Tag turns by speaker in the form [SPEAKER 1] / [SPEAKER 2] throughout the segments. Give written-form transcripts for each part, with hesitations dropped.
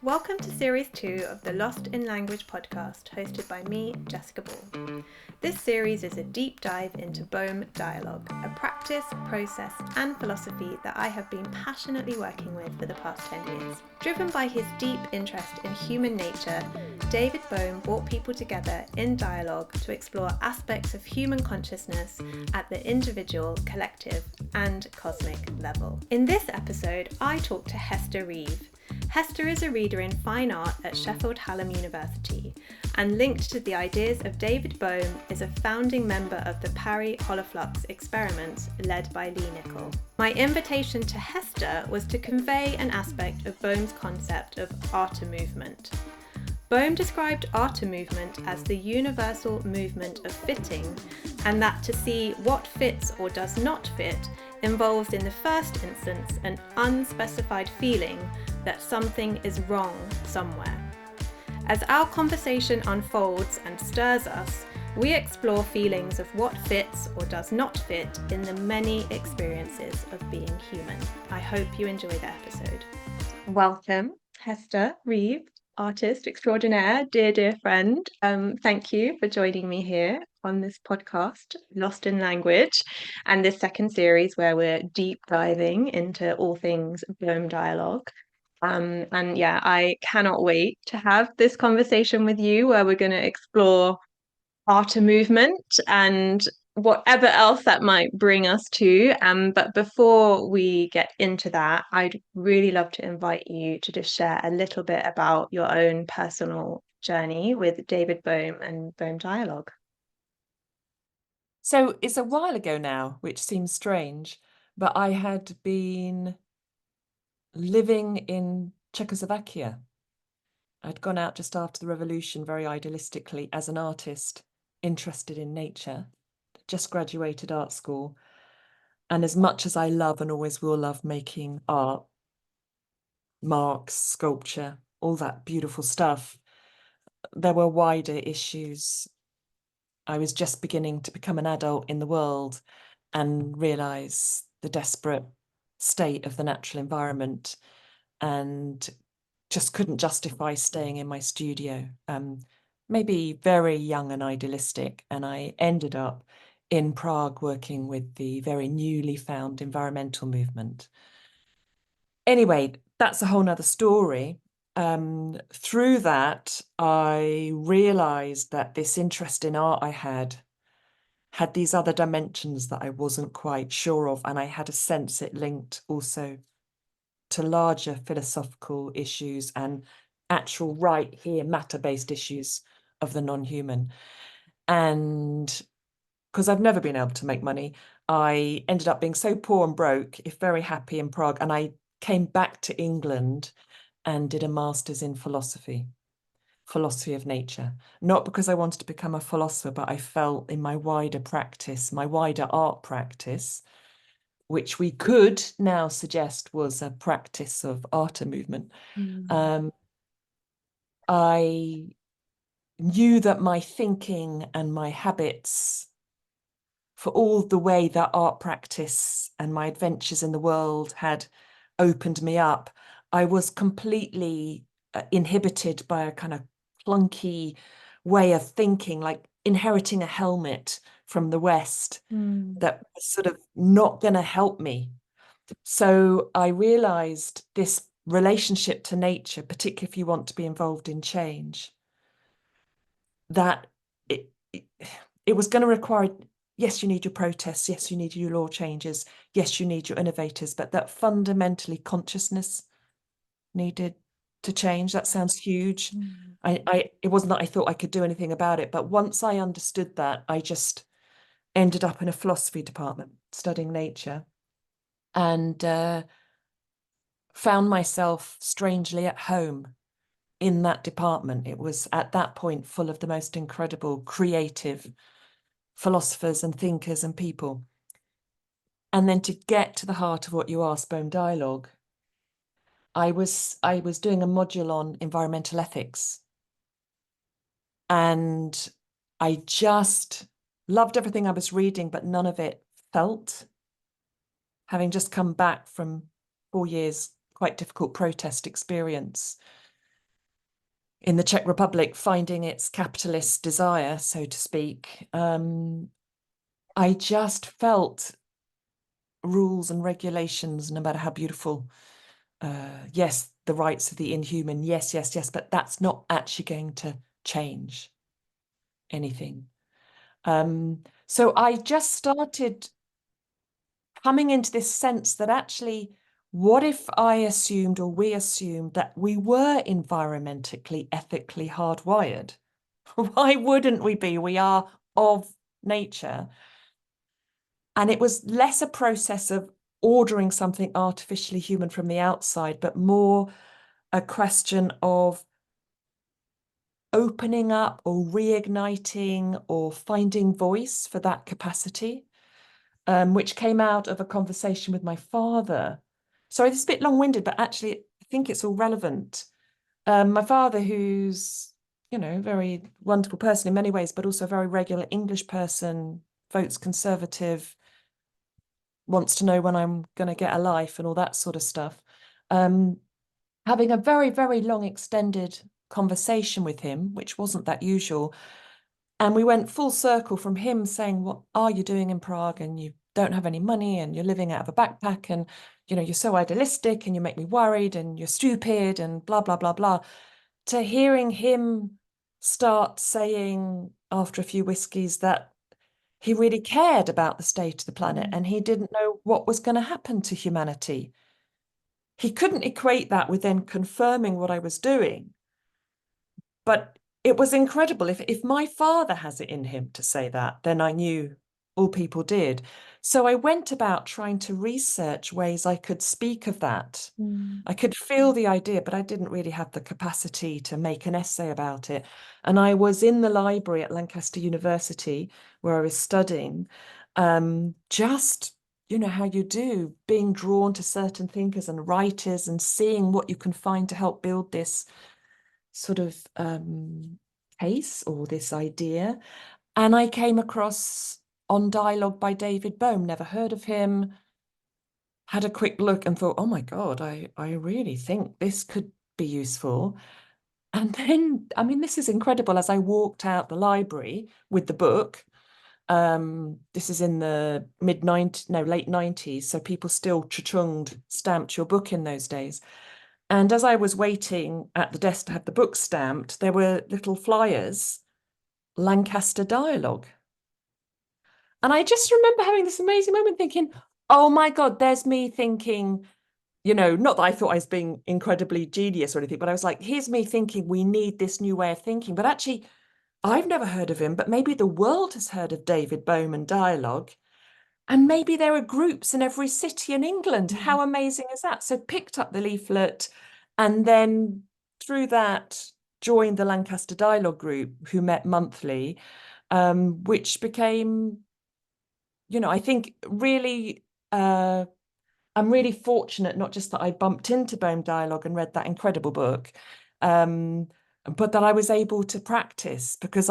[SPEAKER 1] Welcome to Series 2 of the Lost in Language podcast, hosted by me, Jessica Ball. This series is a deep dive into Bohm Dialogue, a practice, process, and philosophy that I have been passionately working with for the past 10 years. Driven by his deep interest in human nature, David Bohm brought people together in dialogue to explore aspects of human consciousness at the individual, collective, and cosmic level. In this episode, I talk to Hester Reeve. Hester is a reader in fine art at Sheffield Hallam University, and linked to the ideas of David Bohm is a founding member of the Parry Holoflux experiments led by Lee Nichol. My invitation to Hester was to convey an aspect of Bohm's concept of Artamovement. Bohm described Artamovement as the universal movement of fitting, and that to see what fits or does not fit involves in the first instance an unspecified feeling that something is wrong somewhere. As our conversation unfolds and stirs us, we explore feelings of what fits or does not fit in the many experiences of being human. I hope you enjoy the episode. Welcome, Hester Reeve, artist extraordinaire, dear friend. Thank you for joining me here on this podcast, Lost in Language, and this second series where we're deep diving into all things Bohm Dialogue. And yeah, I cannot wait to have this conversation with you where we're going to explore Artamovement and whatever else that might bring us to. But before we get into that, I'd really love to invite you to just share a little bit about your own personal journey with David Bohm and Bohm Dialogue.
[SPEAKER 2] So it's a while ago now, which seems strange, but I had been living in Czechoslovakia. I'd gone out just after the revolution, very idealistically, as an artist interested in nature, just graduated art school. And as much as I love and always will love making art, marks, sculpture, all that beautiful stuff, there were wider issues. I was just beginning to become an adult in the world and realise the desperate state of the natural environment, and just couldn't justify staying in my studio. Maybe very young and idealistic, and I ended up in Prague working with the very newly found environmental movement. Anyway, that's a whole nother story. Through that, I realised that this interest in art I had these other dimensions that I wasn't quite sure of, and I had a sense it linked also to larger philosophical issues and actual right here matter-based issues of the non-human. And because I've never been able to make money, I ended up being so poor and broke, if very happy in Prague, and I came back to England and did a master's in philosophy of nature, not because I wanted to become a philosopher, but I felt in my wider practice, my wider art practice, which we could now suggest was a practice of Artamovement. I knew that my thinking and my habits, for all the way that art practice and my adventures in the world had opened me up, I was completely inhibited by a kind of clunky way of thinking, like inheriting a helmet from the West that was sort of not going to help me. So I realized this relationship to nature, particularly if you want to be involved in change, that it was going to require, yes, you need your protests, yes, you need your law changes, yes, you need your innovators, but that fundamentally consciousness needed to change. That sounds huge. It wasn't that I thought I could do anything about it, but once I understood that, I just ended up in a philosophy department studying nature, and found myself strangely at home in that department. It was at that point full of the most incredible creative philosophers and thinkers and people. And then to get to the heart of what you asked, Bohm Dialogue, I was doing a module on environmental ethics, and I just loved everything I was reading, but none of it felt. Having just come back from 4 years quite difficult protest experience, in the Czech Republic finding its capitalist desire, so to speak, I just felt rules and regulations, no matter how beautiful, yes, the rights of the inhuman, yes, yes, yes, but that's not actually going to change anything. So I just started coming into this sense that actually, what if I assumed, or we assumed, that we were environmentally, ethically hardwired? Why wouldn't we be? We are of nature. And it was less a process of ordering something artificially human from the outside, but more a question of opening up or reigniting or finding voice for that capacity, which came out of a conversation with my father. Sorry, this is a bit long-winded, but actually I think it's all relevant. My father, who's, you know, very wonderful person in many ways, but also a very regular English person, votes Conservative, wants to know when I'm going to get a life and all that sort of stuff. Having a very, very long extended conversation with him, which wasn't that usual. And we went full circle from him saying, what are you doing in Prague? And you don't have any money and you're living out of a backpack and, you know, you're so idealistic and you make me worried and you're stupid and blah, blah, blah, blah. To hearing him start saying after a few whiskies that he really cared about the state of the planet and he didn't know what was going to happen to humanity. He couldn't equate that with then confirming what I was doing. But it was incredible. If my father has it in him to say that, then I knew all people did. So I went about trying to research ways I could speak of that. I could feel the idea, but I didn't really have the capacity to make an essay about it. And I was in the library at Lancaster University where I was studying, just, you know, how you do, being drawn to certain thinkers and writers and seeing what you can find to help build this sort of case or this idea. And I came across On Dialogue by David Bohm, never heard of him, had a quick look and thought, oh my God, I really think this could be useful. And then, I mean, this is incredible. As I walked out the library with the book, this is in the late 90s, so people still cha-chunged, stamped your book in those days. And as I was waiting at the desk to have the book stamped, there were little flyers, Lancaster Dialogue. And I just remember having this amazing moment thinking, oh my God, there's me thinking, you know, not that I thought I was being incredibly genius or anything, but I was like, here's me thinking we need this new way of thinking. But actually, I've never heard of him, but maybe the world has heard of David Bohm and Dialogue. And maybe there are groups in every city in England. How amazing is that? So picked up the leaflet and then through that joined the Lancaster Dialogue group, who met monthly, which became, you know, I think really, I'm really fortunate, not just that I bumped into Bohm Dialogue and read that incredible book, but that I was able to practice, because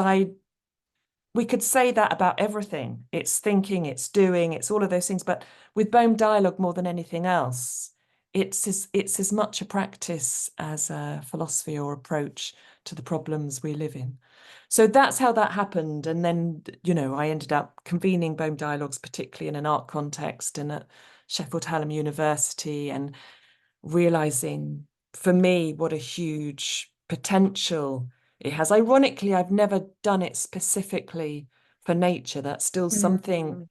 [SPEAKER 2] we could say that about everything. It's thinking, it's doing, it's all of those things. But with Bohm Dialogue, more than anything else, it's as much a practice as a philosophy or approach to the problems we live in. So that's how that happened. And then, you know, I ended up convening Bohm Dialogues, particularly in an art context and at Sheffield Hallam University, and realizing for me what a huge potential it has. Ironically, I've never done it specifically for nature. That's still something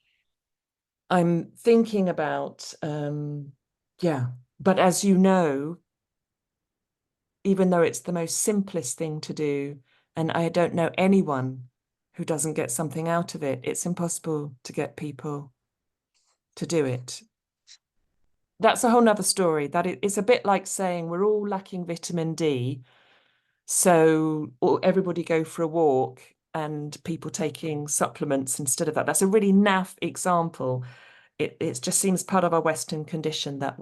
[SPEAKER 2] I'm thinking about. Yeah. But as you know, even though it's the most simplest thing to do, and I don't know anyone who doesn't get something out of it, it's impossible to get people to do it. That's a whole nother story. That it's a bit like saying we're all lacking vitamin D, so everybody go for a walk, and people taking supplements instead of that. That's a really naff example. It just seems part of our Western condition that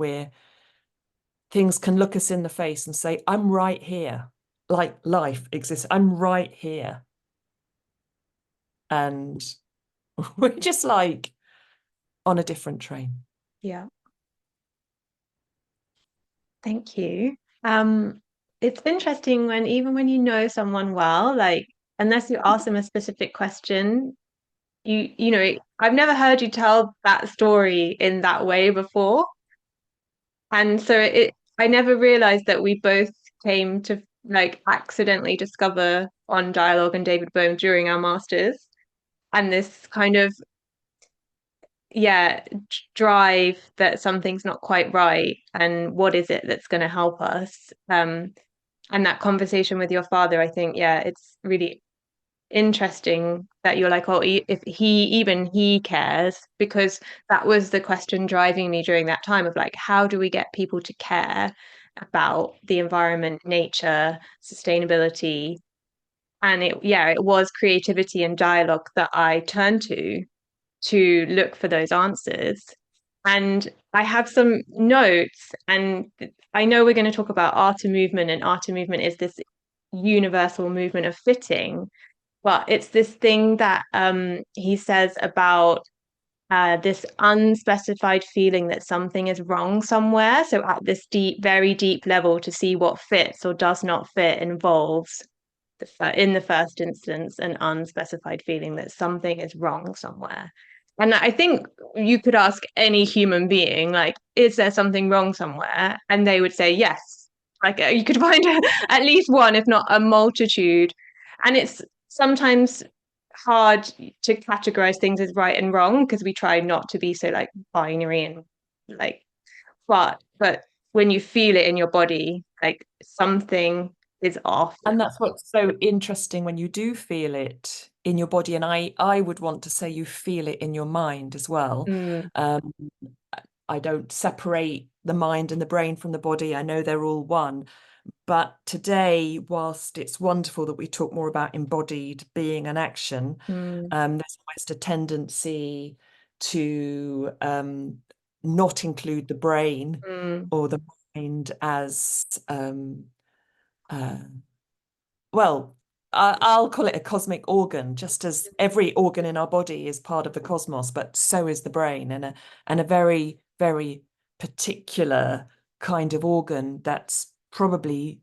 [SPEAKER 2] things can look us in the face and say, I'm right here, like life exists. I'm right here. And we're just like on a different train.
[SPEAKER 1] Yeah. Thank you. it's interesting when even when you know someone well, like unless you ask them a specific question, you know, I've never heard you tell that story in that way before. And so I never realized that we both came to like accidentally discover on dialogue and David Bohm during our masters. And this kind of, yeah, drive that something's not quite right. And what is it that's going to help us? And that conversation with your father, I think, yeah, it's really interesting that you're like, oh, if he cares, because that was the question driving me during that time of like, how do we get people to care about the environment, nature, sustainability? And it was creativity and dialogue that I turned to look for those answers. And I have some notes, and I know we're going to talk about Artamovement, and Artamovement is this universal movement of fitting, but it's this thing that he says about this unspecified feeling that something is wrong somewhere. So at this deep, very deep level, to see what fits or does not fit involves, in the first instance, an unspecified feeling that something is wrong somewhere. And I think you could ask any human being, like, is there something wrong somewhere? And they would say yes. Like you could find at least one, if not a multitude. And it's sometimes hard to categorize things as right and wrong because we try not to be so like binary and like, but when you feel it in your body, like something is off.
[SPEAKER 2] And that's what's so interesting when you do feel it in your body. And I would want to say you feel it in your mind as well.
[SPEAKER 1] Mm,
[SPEAKER 2] Um, I don't separate the mind and the brain from the body. I know they're all one. But today, whilst it's wonderful that we talk more about embodied being and action,
[SPEAKER 1] mm,
[SPEAKER 2] there's almost a tendency to not include the brain
[SPEAKER 1] mm,
[SPEAKER 2] or the mind as uh, well, I'll call it a cosmic organ, just as every organ in our body is part of the cosmos, but so is the brain, and a very, very particular kind of organ that's probably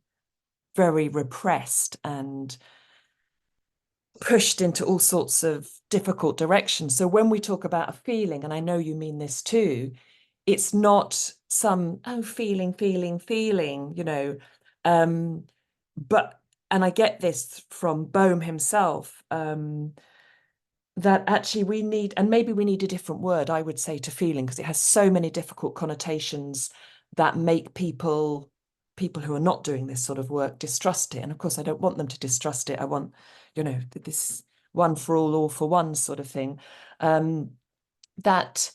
[SPEAKER 2] very repressed and pushed into all sorts of difficult directions. So when we talk about a feeling, and I know you mean this too, it's not some, oh, feeling, but and I get this from Bohm himself, that actually we need, and maybe we need a different word, I would say, to feeling, because it has so many difficult connotations that make people who are not doing this sort of work distrust it. And of course, I don't want them to distrust it. I want, this one for all for one sort of thing. That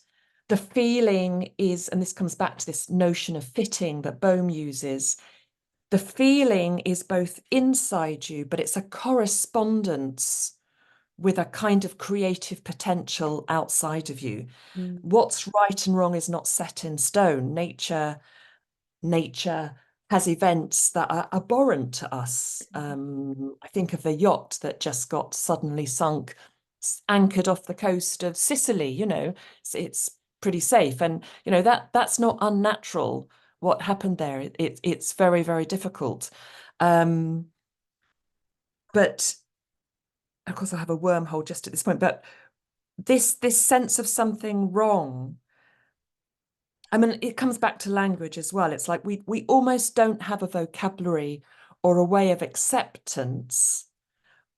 [SPEAKER 2] the feeling is, and this comes back to this notion of fitting that Bohm uses, the feeling is both inside you, but it's a correspondence with a kind of creative potential outside of you.
[SPEAKER 1] mm,
[SPEAKER 2] What's right and wrong is not set in stone. Nature has events that are abhorrent to us. I think of the yacht that just got suddenly sunk, anchored off the coast of Sicily. It's pretty safe, and that's not unnatural. What happened there? It's very, very difficult. But of course, I have a wormhole just at this point. But this sense of something wrong, I mean, it comes back to language as well. It's like we almost don't have a vocabulary or a way of acceptance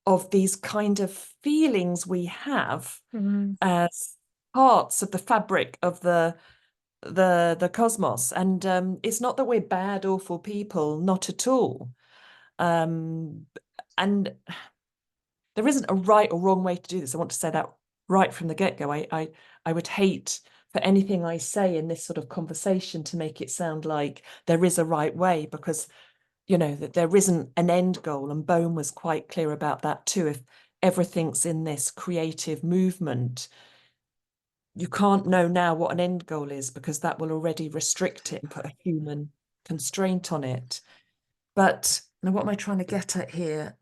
[SPEAKER 2] of these kind of feelings we have
[SPEAKER 1] mm.
[SPEAKER 2] as parts of the fabric of the cosmos. And it's not that we're bad, awful people, not at all. Um, and there isn't a right or wrong way to do this. I want to say that right from the get-go. I would hate for anything I say in this sort of conversation to make it sound like there is a right way, because that there isn't an end goal. And Bohm was quite clear about that too. If everything's in this creative movement, you can't know now what an end goal is, because that will already restrict it and put a human constraint on it. But now, what am I trying to get at here?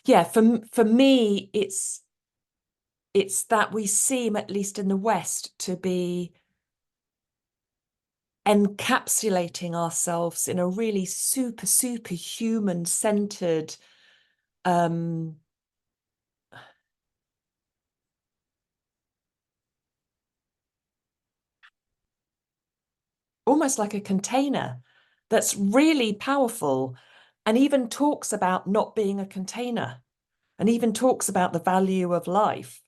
[SPEAKER 2] Yeah, for me, it's that we seem, at least in the West, to be encapsulating ourselves in a really super human centered almost like a container that's really powerful, and even talks about not being a container, and even talks about the value of life.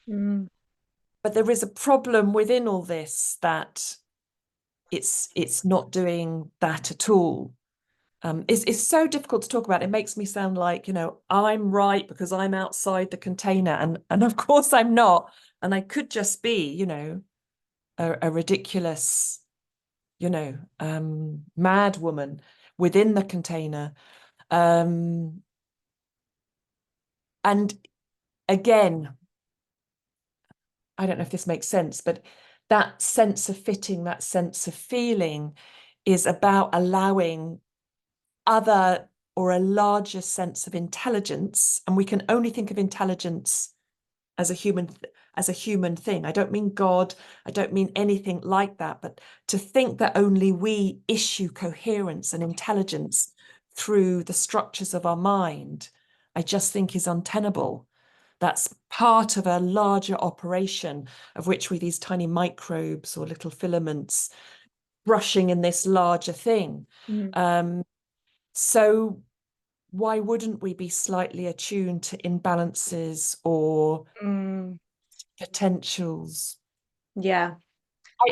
[SPEAKER 2] But there is a problem within all this, that it's not doing that at all. It's so difficult to talk about. It makes me sound like, I'm right because I'm outside the container, and of course I'm not. And I could just be, a ridiculous, mad woman within the container. And again, I don't know if this makes sense, but that sense of fitting, that sense of feeling is about allowing other or a larger sense of intelligence. And we can only think of intelligence as a human thing. I don't mean God, I don't mean anything like that, but to think that only we issue coherence and intelligence through the structures of our mind, I just think is untenable. That's part of a larger operation, of which we're these tiny microbes or little filaments brushing in this larger thing. So why wouldn't we be slightly attuned to imbalances or potentials?
[SPEAKER 1] Yeah.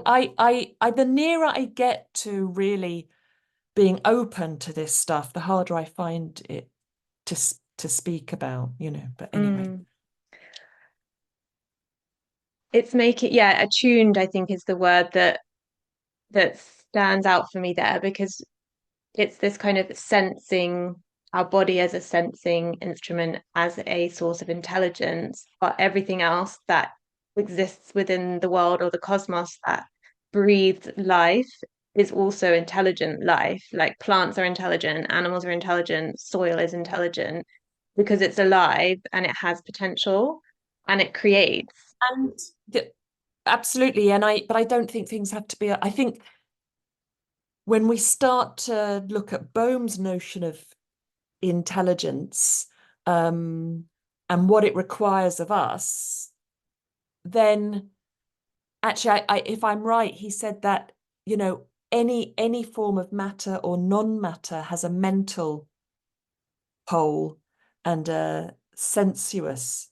[SPEAKER 2] The nearer I get to really being open to this stuff, the harder I find it to speak about, But anyway.
[SPEAKER 1] It's attuned, I think, is the word that stands out for me there, because it's this kind of sensing our body as a sensing instrument, as a source of intelligence, but everything else that exists within the world or the cosmos that breathes life is also intelligent life. Like plants are intelligent, animals are intelligent, soil is intelligent, because it's alive and it has potential and it creates.
[SPEAKER 2] And absolutely. But I don't think things have to be, I think when we start to look at Bohm's notion of intelligence, and what it requires of us, then actually, if I'm right, he said that, any form of matter or non-matter has a mental pole and a sensuous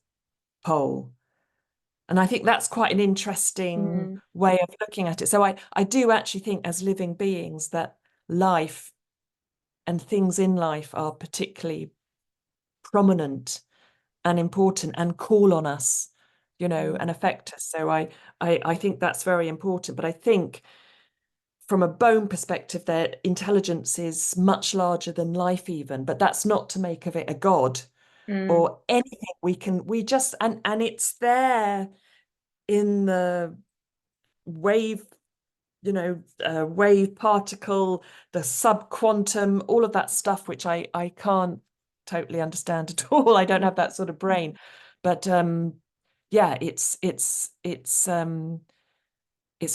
[SPEAKER 2] pole. And I think that's quite an interesting way of looking at it. So I do actually think, as living beings, that life and things in life are particularly prominent and important and call on us, and affect us. So I think that's very important. But I think from a Bohm perspective, their intelligence is much larger than life even, but that's not to make of it a god or anything. We just, and it's there in the wave, wave particle, the subquantum, all of that stuff, which I can't totally understand at all. I don't have that sort of brain, but yeah, it's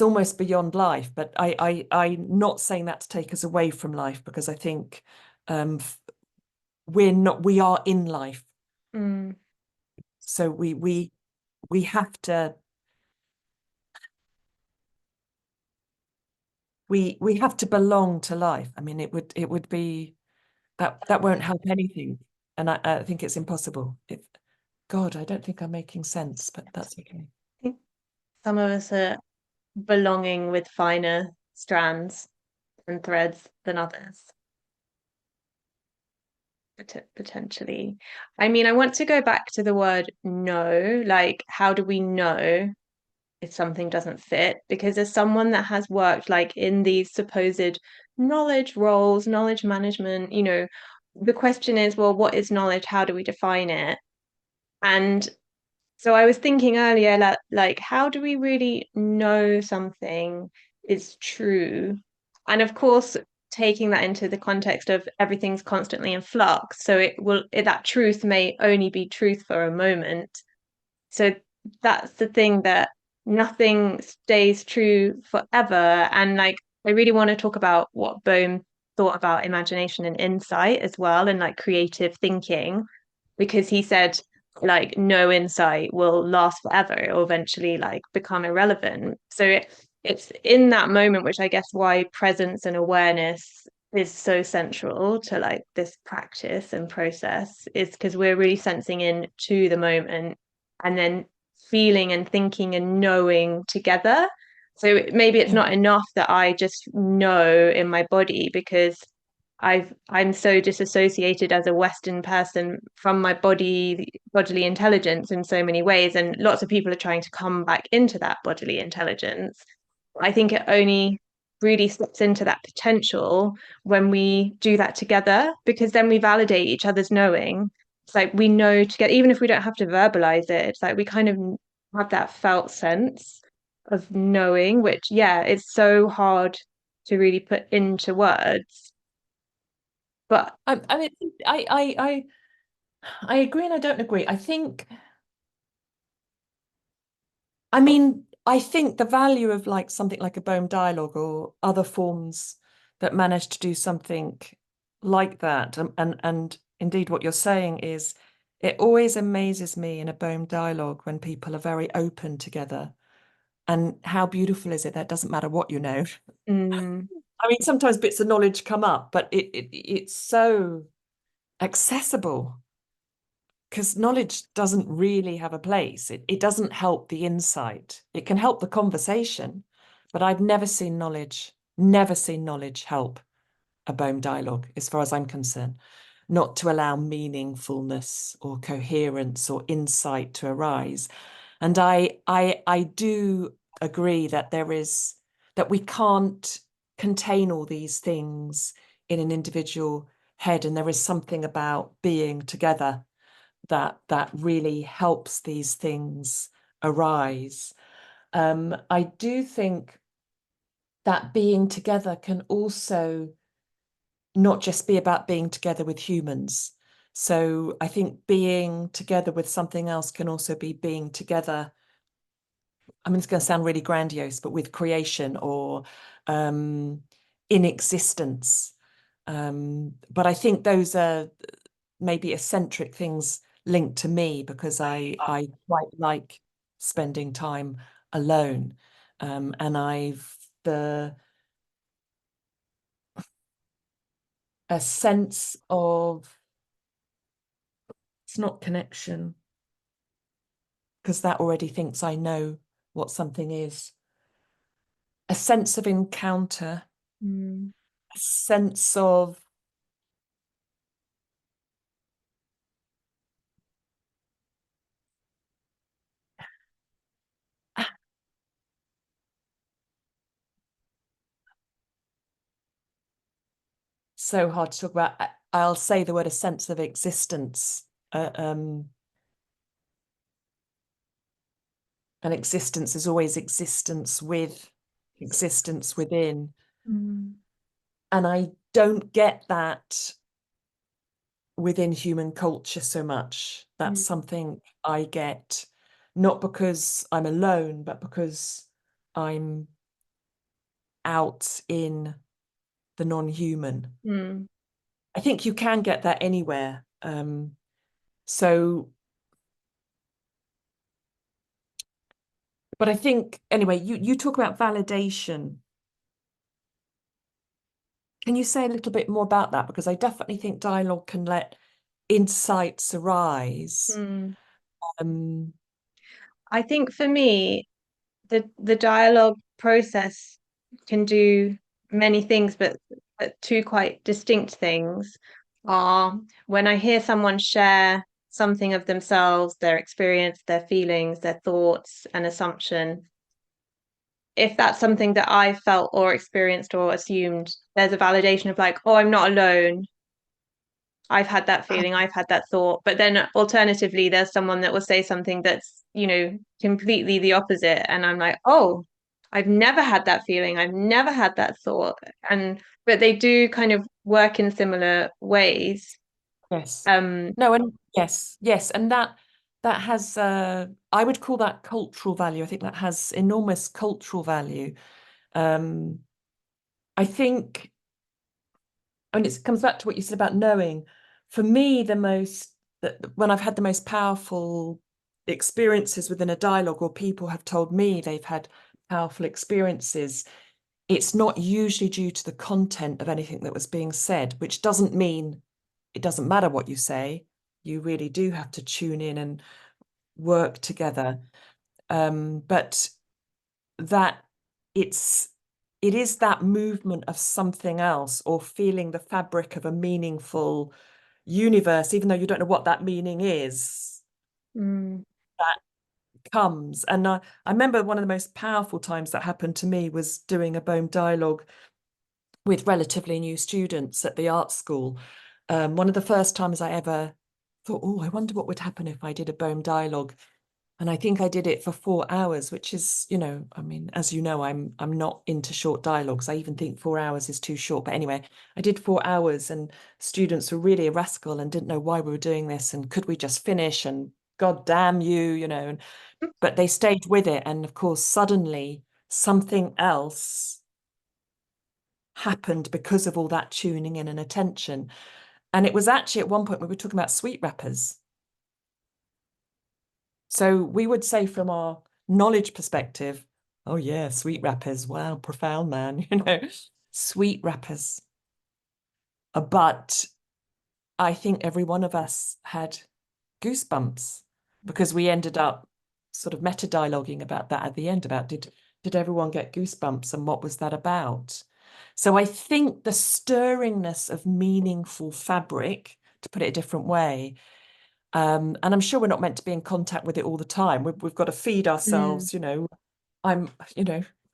[SPEAKER 2] almost beyond life. But I'm not saying that to take us away from life, because I think we are in life. So we have to we have to belong to life. I mean, it would be that won't help anything, and I think it's impossible. God, I don't think I'm making sense, but that's okay.
[SPEAKER 1] I think some of us are belonging with finer strands and threads than others, potentially. I mean, I want to go back to the word know. Like, how do we know if something doesn't fit? Because as someone that has worked like in these supposed knowledge roles, knowledge management, the question is, well, what is knowledge? How do we define it? And so I was thinking earlier, like, how do we really know something is true? And of course, taking that into the context of everything's constantly in flux, so that truth may only be truth for a moment. So that's the thing that nothing stays true forever. And like, I really want to talk about what Bohm thought about imagination and insight as well, and like creative thinking, because he said like no insight will last forever. It will eventually like become irrelevant. So it's in that moment, which I guess why presence and awareness is so central to like this practice and process, is because we're really sensing in to the moment and then feeling and thinking and knowing together. So maybe it's
[SPEAKER 2] Yeah.
[SPEAKER 1] not enough that I just know in my body, because I'm so disassociated as a Western person from my bodily intelligence in so many ways, and lots of people are trying to come back into that bodily intelligence. I think it only really steps into that potential when we do that together, because then we validate each other's knowing. It's like we know together, even if we don't have to verbalize it. It's like we kind of have that felt sense of knowing, which, yeah, it's so hard to really put into words. But
[SPEAKER 2] I mean, I agree and I don't agree. I think the value of like something like a Bohm Dialogue or other forms that manage to do something like that, and indeed what you're saying is, it always amazes me in a Bohm Dialogue when people are very open together. And how beautiful is it that it doesn't matter what you know.
[SPEAKER 1] mm,
[SPEAKER 2] I mean, sometimes bits of knowledge come up, but it's so accessible, because knowledge doesn't really have a place. It doesn't help the insight. It can help the conversation, but I've never seen knowledge help a Bohm dialogue, as far as I'm concerned, not to allow meaningfulness or coherence or insight to arise. And I do agree that that we can't contain all these things in an individual head, and there is something about being together that really helps these things arise. I do think that being together can also not just be about being together with humans. So I think being together with something else can also be being together. I mean, it's going to sound really grandiose, but with creation or in existence. But I think those are maybe eccentric things linked to me, because I quite like spending time alone. And I've the a sense of, it's not connection, because that already thinks I know what something is. A sense of encounter,
[SPEAKER 1] mm,
[SPEAKER 2] a sense of, so hard to talk about. I'll say the word, a sense of existence. Uh, um, and existence is always existence with existence within.
[SPEAKER 1] mm,
[SPEAKER 2] And I don't get that within human culture so much. That's
[SPEAKER 1] mm,
[SPEAKER 2] something I get not because I'm alone, but because I'm out in the non-human.
[SPEAKER 1] mm,
[SPEAKER 2] I think you can get that anywhere. So, but I think anyway, you talk about validation. Can you say a little bit more about that? Because I definitely think dialogue can let insights arise.
[SPEAKER 1] mm.
[SPEAKER 2] Um,
[SPEAKER 1] I think for me, the dialogue process can do many things, but two quite distinct things are when I hear someone share something of themselves, their experience, their feelings, their thoughts, and assumption. If that's something that I felt or experienced or assumed, there's a validation of like, oh, I'm not alone. I've had that feeling, I've had that thought. But then alternatively, there's someone that will say something that's, completely the opposite. And I'm like, oh, I've never had that feeling. I've never had that thought. But they do kind of work in similar ways.
[SPEAKER 2] yes.
[SPEAKER 1] Um,
[SPEAKER 2] No, and yes, yes. And that. that has, I would call that cultural value. I think that has enormous cultural value. Um, I think, and it comes back to what you said about knowing. For me, when I've had the most powerful experiences within a dialogue, or people have told me they've had powerful experiences, it's not usually due to the content of anything that was being said, which doesn't mean it doesn't matter what you say. You really do have to tune in and work together. But that it's it is that movement of something else, or feeling the fabric of a meaningful universe, even though you don't know what that meaning is,
[SPEAKER 1] Mm.
[SPEAKER 2] that comes. And I remember one of the most powerful times that happened to me was doing a Bohm dialogue with relatively new students at the art school. One of the first times I ever thought, oh, I wonder what would happen if I did a Bohm dialogue. And I think I did it for 4 hours, which is, I mean, as you know, I'm not into short dialogues. I even think 4 hours is too short. But anyway, I did 4 hours, and students were really irascible and didn't know why we were doing this, and could we just finish, and God damn you. But they stayed with it. And of course, suddenly something else happened because of all that tuning in and attention. And it was actually at one point we were talking about sweet wrappers. So we would say from our knowledge perspective, oh yeah, sweet wrappers, wow, profound man, sweet wrappers. But I think every one of us had goosebumps, because we ended up sort of meta dialoguing about that at the end, about did everyone get goosebumps, and what was that about? So I think the stirringness of meaningful fabric, to put it a different way, and I'm sure we're not meant to be in contact with it all the time. We've got to feed
[SPEAKER 1] Mm.
[SPEAKER 2] ourselves, I'm,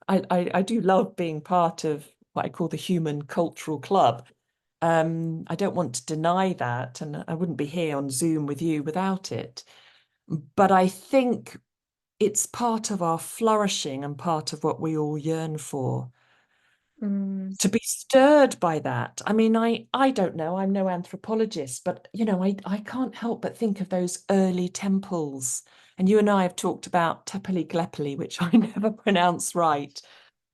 [SPEAKER 2] I do love being part of what I call the human cultural club. I don't want to deny that, and I wouldn't be here on Zoom with you without it. But I think it's part of our flourishing and part of what we all yearn for.
[SPEAKER 1] Mm.
[SPEAKER 2] To be stirred by that. I mean, I don't know, I'm no anthropologist, but I can't help but think of those early temples. And you and I have talked about Tepeli Glepeli, which I never pronounce right.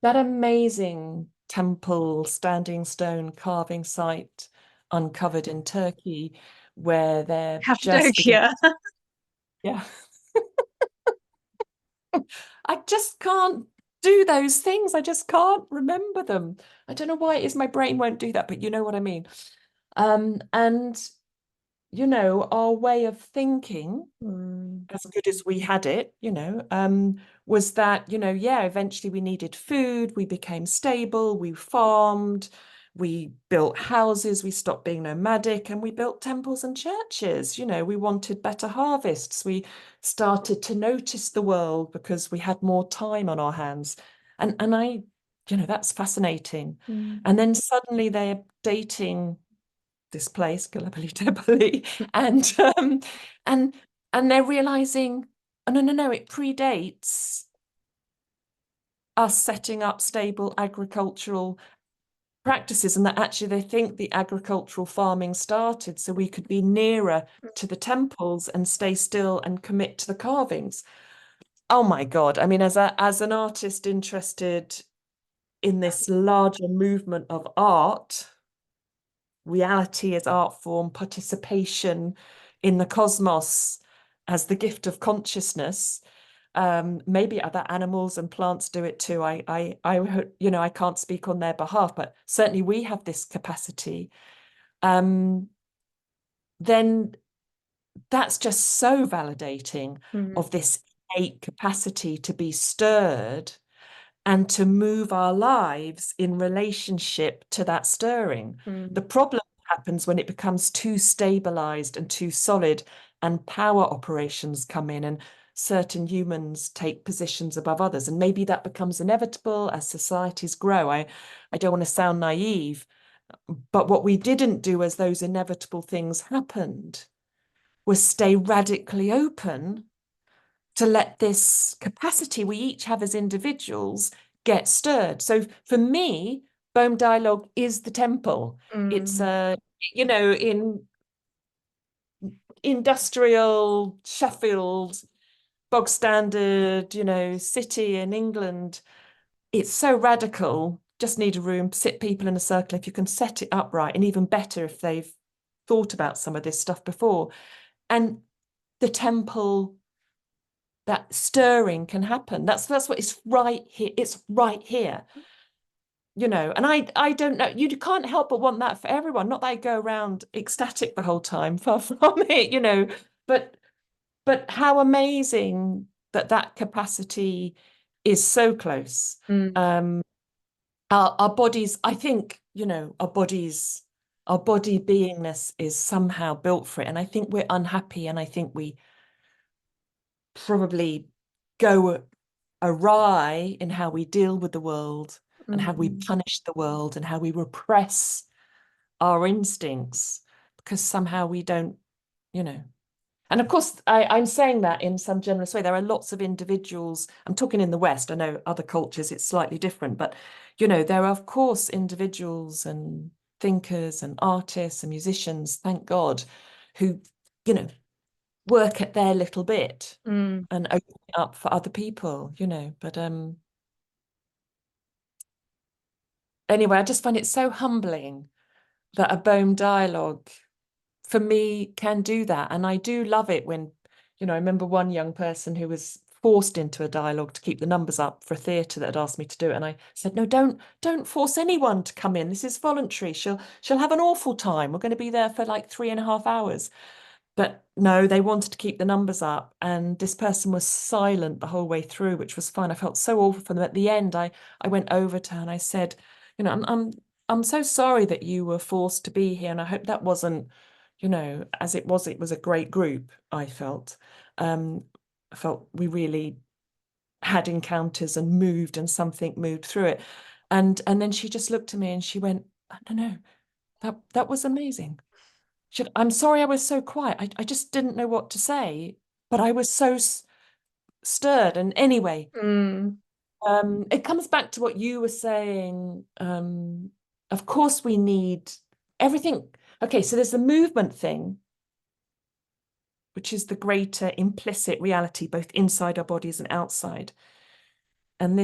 [SPEAKER 2] That amazing temple, standing stone carving site uncovered in Turkey, where they're just beginning.
[SPEAKER 1] Cappadocia.
[SPEAKER 2] Yeah. I just can't do those things. I just can't remember them. I don't know why it is my brain won't do that, but you know what I mean. And our way of thinking,
[SPEAKER 1] Mm.
[SPEAKER 2] as good as we had it, was that, yeah, eventually we needed food, we became stable, we farmed, we built houses, we stopped being nomadic, and we built temples and churches. We wanted better harvests. We started to notice the world because we had more time on our hands. And that's fascinating.
[SPEAKER 1] Mm.
[SPEAKER 2] And then suddenly they're dating this place, Gallipoli, and and and they're realizing, oh, no, it predates us setting up stable agricultural practices, and that actually they think the agricultural farming started so we could be nearer to the temples and stay still and commit to the carvings. Oh my God. I mean, as an artist interested in this larger movement of art, reality as art form, participation in the cosmos as the gift of consciousness. Maybe other animals and plants do it too. I can't speak on their behalf, but certainly we have this capacity. Then that's just so validating
[SPEAKER 1] Mm.
[SPEAKER 2] of this innate capacity to be stirred and to move our lives in relationship to that stirring. The
[SPEAKER 1] Mm.
[SPEAKER 2] problem happens when it becomes too stabilized and too solid, and power operations come in, and certain humans take positions above others. And maybe that becomes inevitable as societies grow. I don't want to sound naive, but what we didn't do as those inevitable things happened was stay radically open to let this capacity we each have as individuals get stirred. So for me, Bohm Dialogue is the temple. It's
[SPEAKER 1] Mm.
[SPEAKER 2] in industrial Sheffield, bog standard, city in England. It's so radical. Just need a room, sit people in a circle. If you can set it up right, and even better if they've thought about some of this stuff before. And the temple, that stirring can happen. That's what it's right here. It's right here. And I don't know, you can't help but want that for everyone. Not that I go around ecstatic the whole time, far from it, but how amazing that capacity is so close. Our bodies, I think, our body beingness is somehow built for it. And I think we're unhappy, and I think we probably go awry in how we deal with the world and how we punish the world and how we repress our instincts because somehow we don't, And of course, I'm saying that in some generous way. There are lots of individuals, I'm talking in the West, I know other cultures it's slightly different, but, there are, of course, individuals and thinkers and artists and musicians, thank God, who, work at their little bit and open it up for other people, but anyway, I just find it so humbling that a Bohm dialogue for me can do that. And I do love it when, I remember one young person who was forced into a dialogue to keep the numbers up for a theatre that had asked me to do it. And I said, no, don't force anyone to come in. This is voluntary. She'll have an awful time. We're going to be there for like 3.5 hours. But no, they wanted to keep the numbers up. And this person was silent the whole way through, which was fine. I felt so awful for them. At the end, I went over to her and I said, I'm so sorry that you were forced to be here. And I hope that wasn't, as it was a great group, I felt. I felt we really had encounters and moved, and something moved through it. And then she just looked at me and she went, I don't know, that was amazing. I'm sorry I was so quiet. I just didn't know what to say, but I was so stirred. And anyway, it comes back to what you were saying. Of course, we need everything. Okay, so there's the movement thing, which is the greater implicit reality, both inside our bodies and outside. And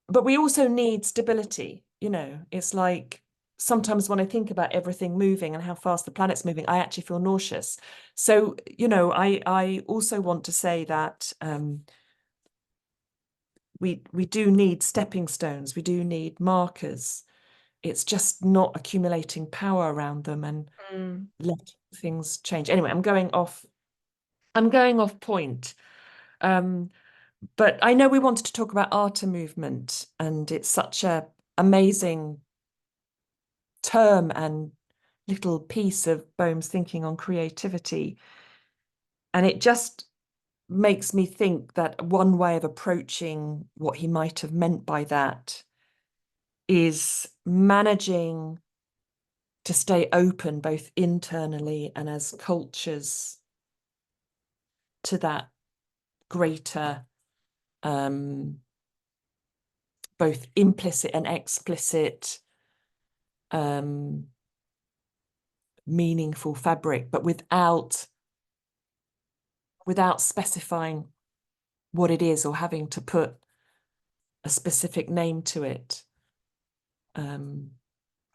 [SPEAKER 2] but we also need stability. It's like sometimes when I think about everything moving and how fast the planet's moving, I actually feel nauseous. So, I also want to say that we do need stepping stones. We do need markers. It's just not accumulating power around them and letting things change. Anyway, I'm going off point. But I know we wanted to talk about Artamovement, and it's such a amazing term and little piece of Bohm's thinking on creativity. And it just makes me think that one way of approaching what he might have meant by that is managing to stay open both internally and as cultures to that greater both implicit and explicit meaningful fabric, but without specifying what it is or having to put a specific name to it.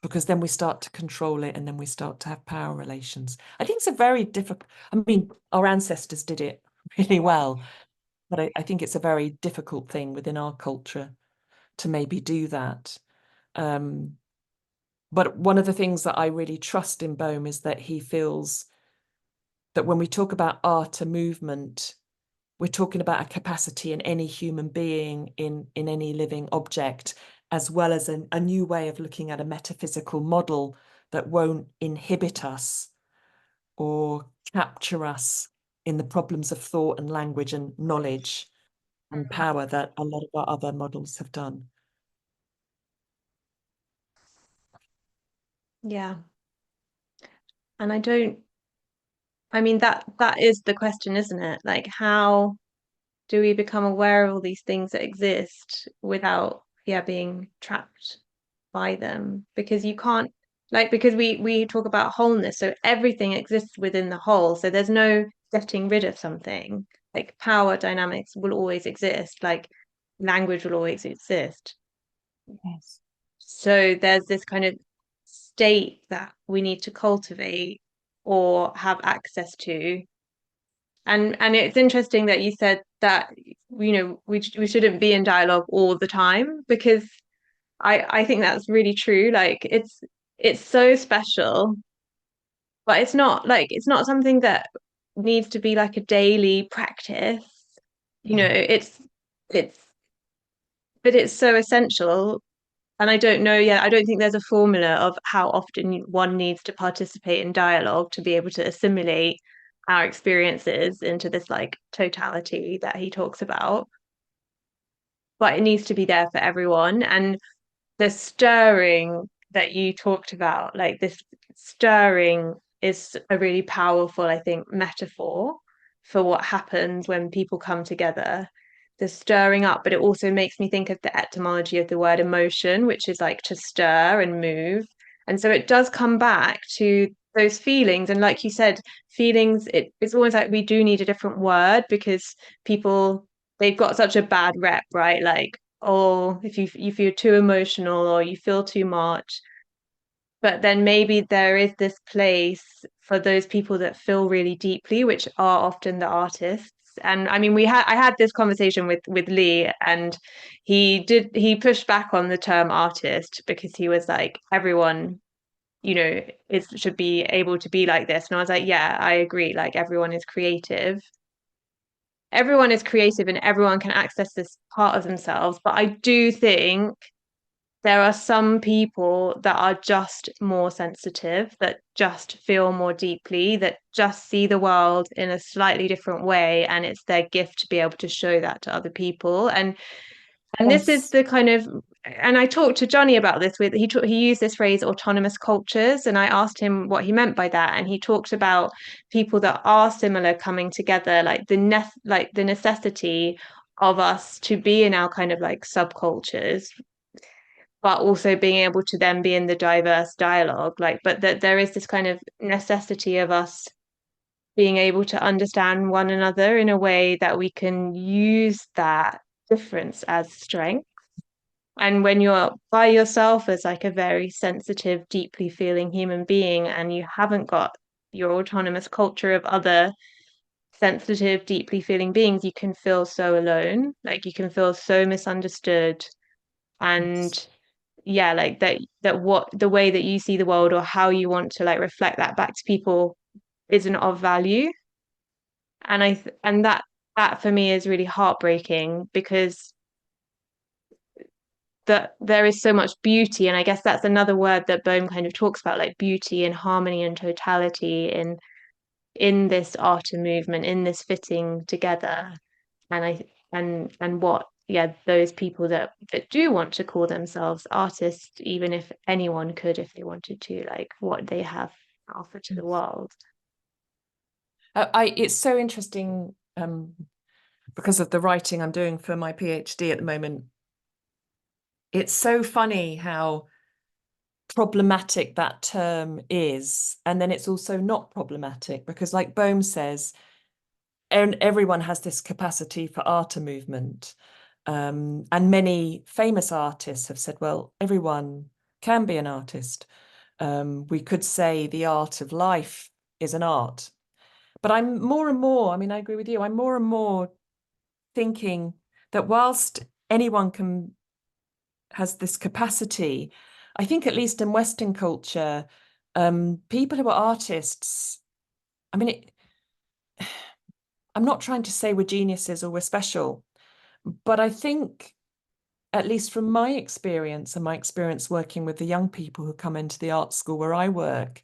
[SPEAKER 2] Because then we start to control it, and then we start to have power relations. I think it's a very difficult, I mean, our ancestors did it really well, but I think it's a very difficult thing within our culture to maybe do that. But one of the things that I really trust in Bohm is that he feels that when we talk about art and movement, we're talking about a capacity in any human being, in any living object, as well as a new way of looking at a metaphysical model that won't inhibit us or capture us in the problems of thought and language and knowledge and power that a lot of our other models have done.
[SPEAKER 1] Yeah. And I mean, that is the question, isn't it? Like, how do we become aware of all these things that exist without, being trapped by them? Because you can't Like, because we talk about wholeness, so everything exists within the whole. So there's no getting rid of something. Like power dynamics will always exist, like language will always exist.
[SPEAKER 2] Yes.
[SPEAKER 1] So there's this kind of state that we need to cultivate or have access to. And it's interesting that you said that, we shouldn't be in dialogue all the time, because I think that's really true. Like it's so special, but it's not something that needs to be like a daily practice.
[SPEAKER 2] No.
[SPEAKER 1] It's but it's so essential. And I don't know yet, I don't think there's a formula of how often one needs to participate in dialogue to be able to assimilate our experiences into this like totality that he talks about. But it needs to be there for everyone. And the stirring that you talked about, like this stirring is a really powerful, I think, metaphor for what happens when people come together. The stirring up, but it also makes me think of the etymology of the word emotion, which is like to stir and move. And so it does come back to those feelings. And like you said, feelings, it's always like we do need a different word, because people, they've got such a bad rep, right? Like, oh, if you're too emotional or you feel too much. But then maybe there is this place for those people that feel really deeply, which are often the artists. And I mean, I had this conversation with Lee, and he pushed back on the term artist, because he was like, everyone, is should be able to be like this. And I was like, yeah, I agree. Like everyone is creative and everyone can access this part of themselves. But I do think there are some people that are just more sensitive, that just feel more deeply, that just see the world in a slightly different way. And it's their gift to be able to show that to other people. And this is
[SPEAKER 2] Yes.
[SPEAKER 1] the kind of, and I talked to Johnny about this he used this phrase autonomous cultures, and I asked him what he meant by that, and he talked about people that are similar coming together, like the necessity of us to be in our kind of like subcultures, but also being able to then be in the diverse dialogue, like, but that there is this kind of necessity of us being able to understand one another in a way that we can use that difference as strength. And when you're by yourself as like a very sensitive, deeply feeling human being, and you haven't got your autonomous culture of other sensitive, deeply feeling beings, you can feel so alone. Like you can feel so misunderstood.
[SPEAKER 2] Yes.
[SPEAKER 1] And yeah, like that what the way that you see the world or how you want to like reflect that back to people isn't of value. And that for me is really heartbreaking, because that there is so much beauty, and I guess that's another word that Bohm kind of talks about, like beauty and harmony and totality in this Artamovement, in this fitting together. And what, yeah, those people that do want to call themselves artists, even if anyone could, if they wanted to, like what they have to offer to the
[SPEAKER 2] Yes.
[SPEAKER 1] world.
[SPEAKER 2] It's so interesting, because of the writing I'm doing for my PhD at the moment. It's so funny how problematic that term is, and then it's also not problematic, because like Bohm says, and everyone has this capacity for Artamovement. And many famous artists have said, well, everyone can be an artist. We could say the art of life is an art. But I'm more and more, I mean, I agree with you, I'm more and more thinking that whilst anyone has this capacity, I think at least in Western culture, people who are artists, I mean, I'm not trying to say we're geniuses or we're special, but I think, at least from my experience and my experience working with the young people who come into the art school where I work,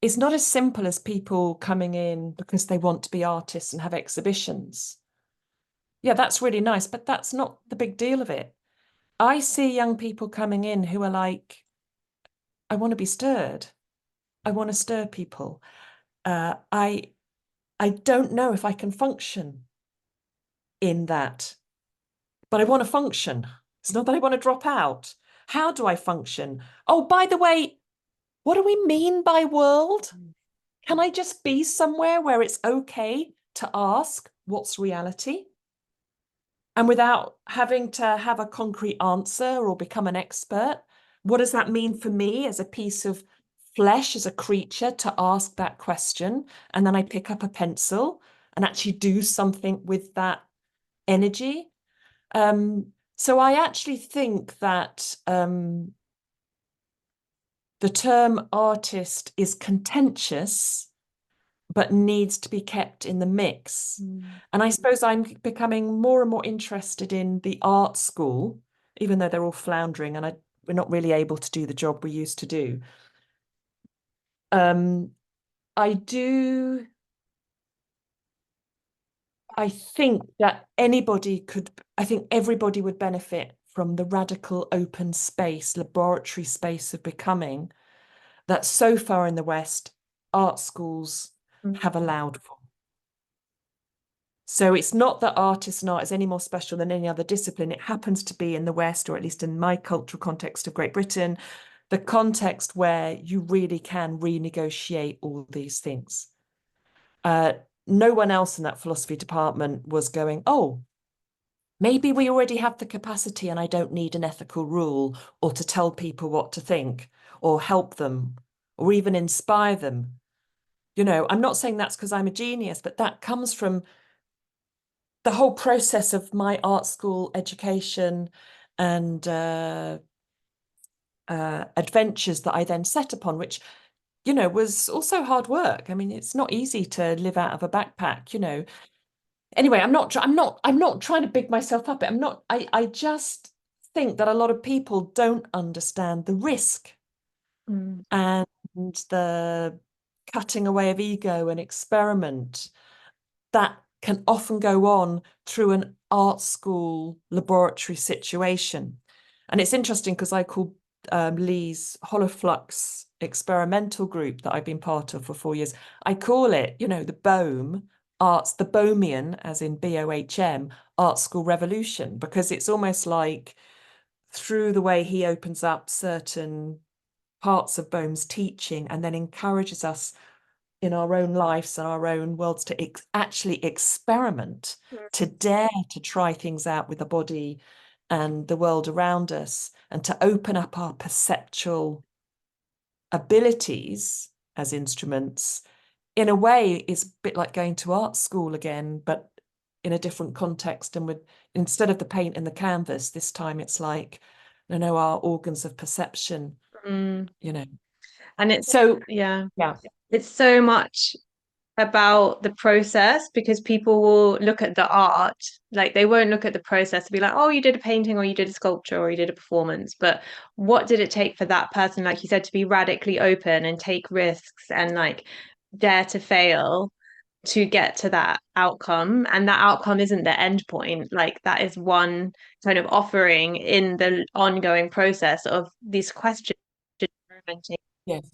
[SPEAKER 2] it's not as simple as people coming in because they want to be artists and have exhibitions. Yeah, that's really nice, but that's not the big deal of it. I see young people coming in who are like, I want to be stirred. I want to stir people. I don't know if I can function in that, but I want to function. It's not that I want to drop out. How do I function? Oh, by the way, what do we mean by world? Can I just be somewhere where it's okay to ask what's reality? And without having to have a concrete answer or become an expert, what does that mean for me as a piece of flesh, as a creature, to ask that question? And then I pick up a pencil and actually do something with that energy. So I actually think that the term artist is contentious, but needs to be kept in the mix. And I suppose I'm becoming more and more interested in the art school, even though they're all floundering and we're not really able to do the job we used to do. Um, I do, I think that I think everybody would benefit from the radical open space, laboratory space of becoming that so far in the West, art schools have allowed for. So it's not that artists and art is any more special than any other discipline. It happens to be in the West, or at least in my cultural context of Great Britain, the context where you really can renegotiate all these things. No one else in that philosophy department was going, oh, maybe we already have the capacity and I don't need an ethical rule or to tell people what to think or help them or even inspire them. You know, I'm not saying that's because I'm a genius, but that comes from the whole process of my art school education and adventures that I then set upon, which, you know, was also hard work. I mean, it's not easy to live out of a backpack, you know. Anyway, I'm not trying to big myself up. I just think that a lot of people don't understand the risk and the cutting away of ego and experiment that can often go on through an art school laboratory situation. And it's interesting because I call Lee's Holoflux experimental group that I've been part of for 4 years, I call it, you know, the Bohmian, as in BOHM, art school revolution, because it's almost like through the way he opens up certain parts of Bohm's teaching and then encourages us in our own lives and our own worlds to actually experiment, to dare to try things out with the body and the world around us, and to open up our perceptual abilities as instruments, in a way, is a bit like going to art school again, but in a different context. And with instead of the paint and the canvas, this time it's like, no, our organs of perception, you know.
[SPEAKER 1] And it's,
[SPEAKER 2] So,
[SPEAKER 1] yeah,
[SPEAKER 2] yeah.
[SPEAKER 1] it's so much about the process because people will look at the art, like they won't look at the process and be like, oh, you did a painting or you did a sculpture or you did a performance. But what did it take for that person, like you said, to be radically open and take risks and like dare to fail to get to that outcome? And that outcome isn't the end point. Like that is one kind of offering in the ongoing process of these questions experimenting
[SPEAKER 2] Yes.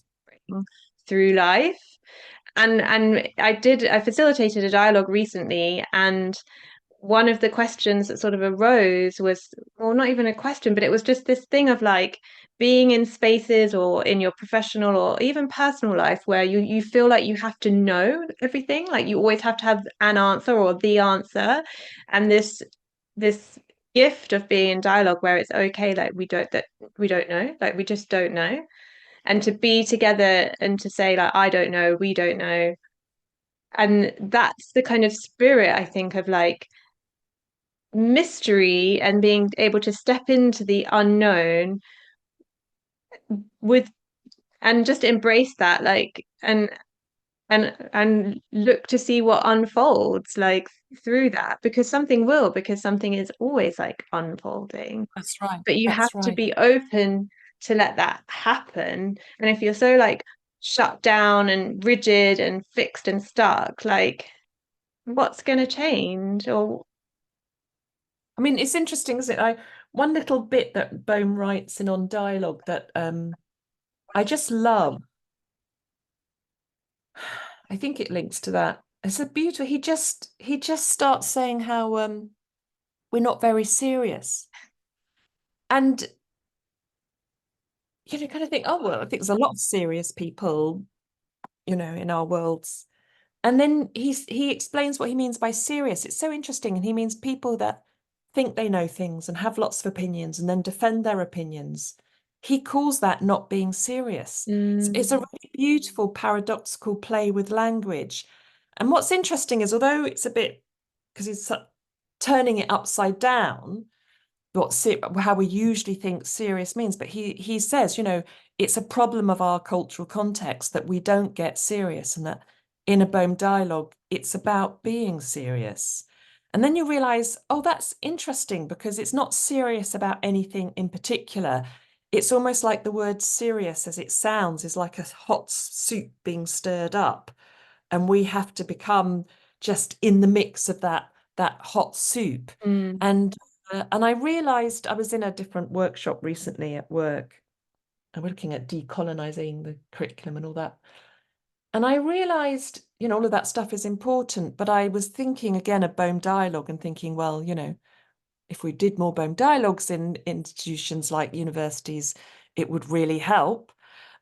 [SPEAKER 1] through life. And I facilitated a dialogue recently, and one of the questions that sort of arose was, well, not even a question, but it was just this thing of like being in spaces or in your professional or even personal life where you feel like you have to know everything, like you always have to have an answer or the answer. And this gift of being in dialogue where it's okay, like we don't know, like we just don't know. And to be together and to say like I don't know, we don't know. And that's the kind of spirit, I think, of like mystery and being able to step into the unknown with and just embrace that, like and look to see what unfolds like through that, because something is always like unfolding,
[SPEAKER 2] That's right.
[SPEAKER 1] but you have
[SPEAKER 2] That's
[SPEAKER 1] to
[SPEAKER 2] right.
[SPEAKER 1] be open to let that happen. And if you're so like shut down and rigid and fixed and stuck, like what's going to change? Or
[SPEAKER 2] I mean, it's interesting, isn't it? One little bit that Bohm writes in on dialogue that I just love. I think it links to that. It's a beautiful. He just starts saying how we're not very serious, and kind of think, oh, well, I think there's a lot of serious people, in our worlds. And then he explains what he means by serious. It's so interesting. And he means people that think they know things and have lots of opinions and then defend their opinions. He calls that not being serious. It's a really beautiful paradoxical play with language. And what's interesting is, although it's a bit, because he's turning it upside down, how we usually think serious means, but he says, it's a problem of our cultural context that we don't get serious, and that in a Bohm dialogue, it's about being serious. And then you realize, oh, that's interesting, because it's not serious about anything in particular. It's almost like the word serious, as it sounds, is like a hot soup being stirred up, and we have to become just in the mix of that hot soup. And I realized, I was in a different workshop recently at work, and we're looking at decolonizing the curriculum and all that. And I realized, all of that stuff is important, but I was thinking again of Bohm dialogue and thinking, well, if we did more Bohm dialogues in institutions like universities, it would really help.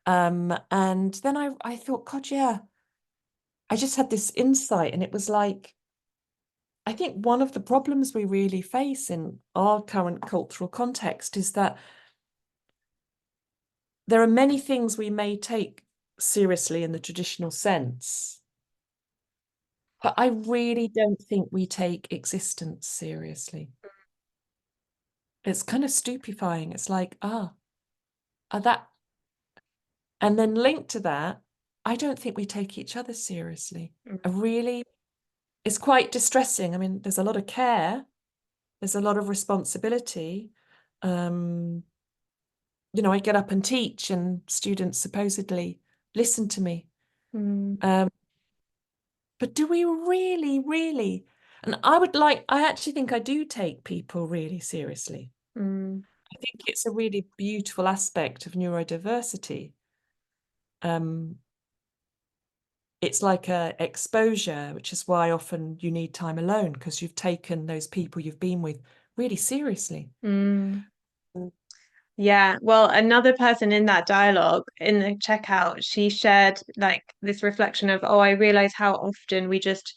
[SPEAKER 2] And then I thought, God, yeah, I just had this insight, and it was like, I think one of the problems we really face in our current cultural context is that there are many things we may take seriously in the traditional sense, but I really don't think we take existence seriously. It's kind of stupefying. It's like, that. And then linked to that, I don't think we take each other seriously. It's quite distressing. I mean, there's a lot of care, there's a lot of responsibility. I get up and teach, and students supposedly listen to me. But do we really, really? And I actually think I do take people really seriously. I think it's a really beautiful aspect of neurodiversity. It's like a exposure, which is why often you need time alone, because you've taken those people you've been with really seriously.
[SPEAKER 1] Yeah, well, another person in that dialogue in the checkout, she shared like this reflection of, oh, I realize how often we just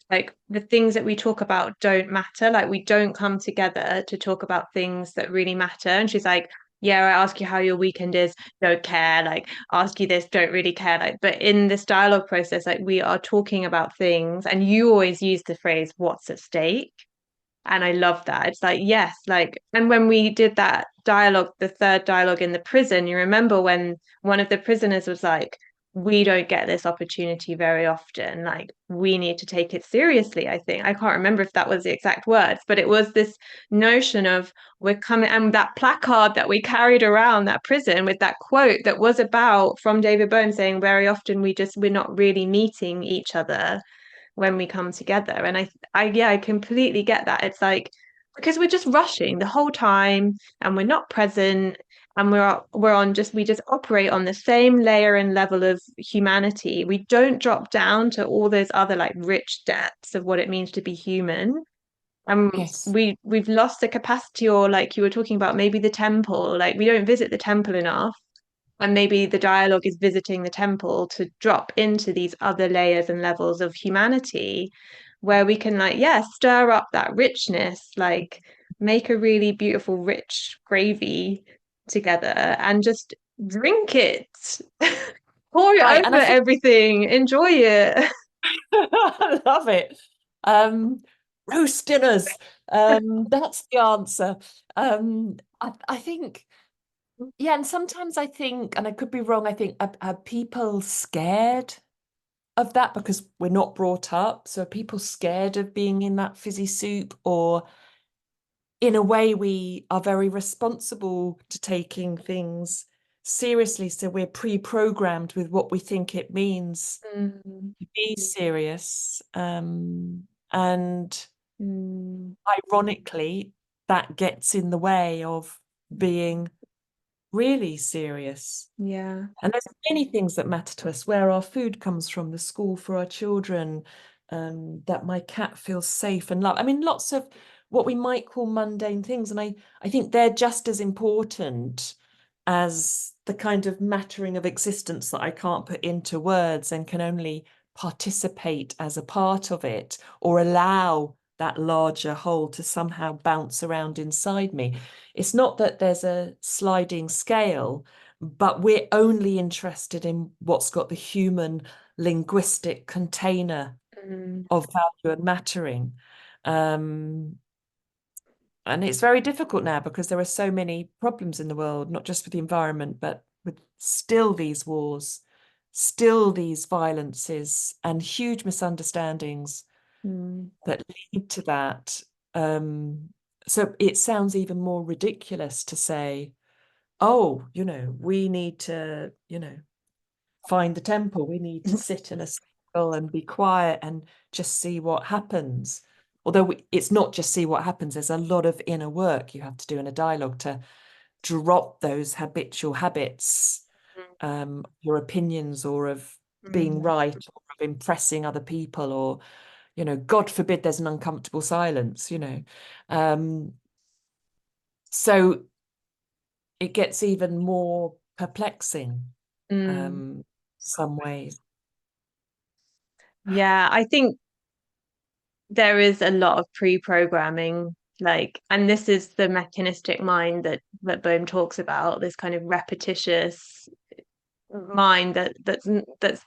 [SPEAKER 1] like the things that we talk about don't matter. Like we don't come together to talk about things that really matter. And she's like, yeah, I ask you how your weekend is, don't care. Like ask you this, don't really care. Like, but in this dialogue process, like we are talking about things, and you always use the phrase, what's at stake? And I love that. It's like, yes, like, and when we did that dialogue, the third dialogue in the prison, you remember when one of the prisoners was like, we don't get this opportunity very often. Like, we need to take it seriously, I think. I can't remember if that was the exact words, but it was this notion of we're coming, and that placard that we carried around that prison with that quote that was about from David Bohm saying, very often we're not really meeting each other when we come together. And I completely get that. It's like because we're just rushing the whole time, and we're not present, and we just operate on the same layer and level of humanity. We don't drop down to all those other like rich depths of what it means to be human.
[SPEAKER 2] Yes.
[SPEAKER 1] We've lost the capacity, or like you were talking about, maybe the temple, like we don't visit the temple enough, and maybe the dialogue is visiting the temple to drop into these other layers and levels of humanity where we can like stir up that richness, like make a really beautiful rich gravy together and just drink it. Pour it
[SPEAKER 2] Right. And
[SPEAKER 1] over
[SPEAKER 2] I think
[SPEAKER 1] everything, enjoy it.
[SPEAKER 2] I love it. Roast dinners. That's the answer. I think, yeah, and sometimes I think, and I could be wrong, I think are people scared of that because we're not brought up? So are people scared of being in that fizzy soup, or in a way we are very responsible to taking things seriously, so we're pre-programmed with what we think it means to be serious. And
[SPEAKER 1] Mm,
[SPEAKER 2] ironically, that gets in the way of being really serious.
[SPEAKER 1] yeah.
[SPEAKER 2] And there's many things that matter to us: where our food comes from, the school for our children, that my cat feels safe and loved. I mean, lots of what we might call mundane things. And I think they're just as important as the kind of mattering of existence that I can't put into words and can only participate as a part of it, or allow that larger whole to somehow bounce around inside me. It's not that there's a sliding scale, but we're only interested in what's got the human linguistic container of value and mattering. And it's very difficult now because there are so many problems in the world, not just with the environment, but with still these wars, still these violences and huge misunderstandings that lead to that. So it sounds even more ridiculous to say, oh, we need to, find the temple. We need to sit in a circle and be quiet and just see what happens. Although it's not just see what happens, there's a lot of inner work you have to do in a dialogue to drop those habitual habits, your opinions, or of being right, or of impressing other people, or, God forbid there's an uncomfortable silence, So it gets even more perplexing, some ways.
[SPEAKER 1] Yeah, I think there is a lot of pre-programming, and this is the mechanistic mind that Bohm talks about, this kind of repetitious mind that's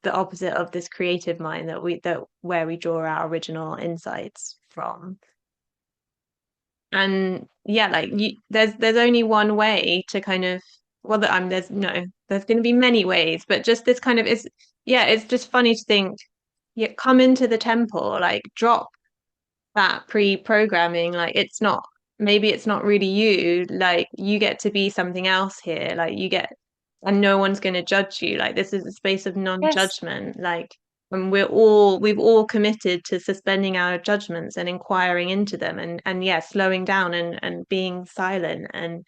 [SPEAKER 1] the opposite of this creative mind that where we draw our original insights from. And yeah, there's only one way to kind of, there's going to be many ways, but just this kind of is, yeah, it's just funny to think, yeah, come into the temple, drop that pre-programming, maybe it's not really you, you get to be something else here, and no one's going to judge you, this is a space of
[SPEAKER 2] Yes.
[SPEAKER 1] non-judgment, and we've all committed to suspending our judgments and inquiring into them, and yeah, slowing down and being silent, and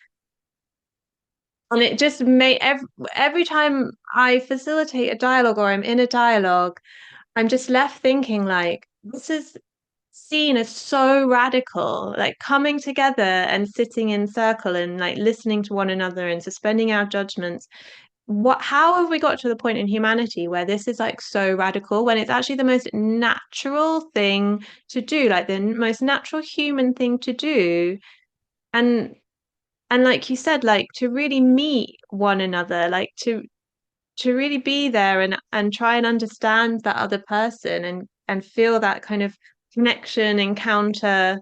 [SPEAKER 1] it just may every time I facilitate a dialogue or I'm in a dialogue, I'm just left thinking, this is seen as so radical, coming together and sitting in circle and listening to one another and suspending our judgments. How have we got to the point in humanity where this is so radical, when it's actually the most natural thing to do, the most natural human thing to do? And like you said, to really meet one another, to really be there and try and understand that other person and feel that kind of connection, encounter,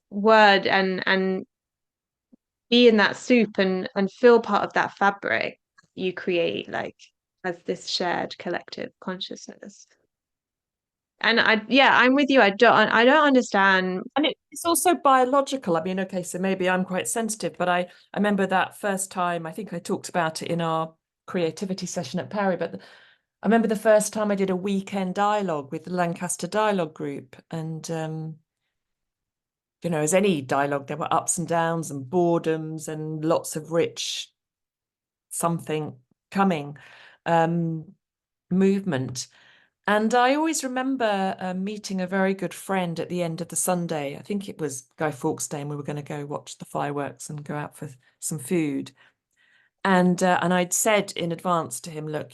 [SPEAKER 1] word, and be in that soup and feel part of that fabric you create, as this shared collective consciousness. And I'm with you. I don't understand.
[SPEAKER 2] And it's also biological. I mean, okay, so maybe I'm quite sensitive, but I remember that first time, I think I talked about it in our creativity session at Parry, but I remember the first time I did a weekend dialogue with the Lancaster Dialogue Group. And, as any dialogue, there were ups and downs and boredoms and lots of rich something coming movement. And I always remember meeting a very good friend at the end of the Sunday. I think it was Guy Fawkes Day, and we were going to go watch the fireworks and go out for some food. And I'd said in advance to him, look,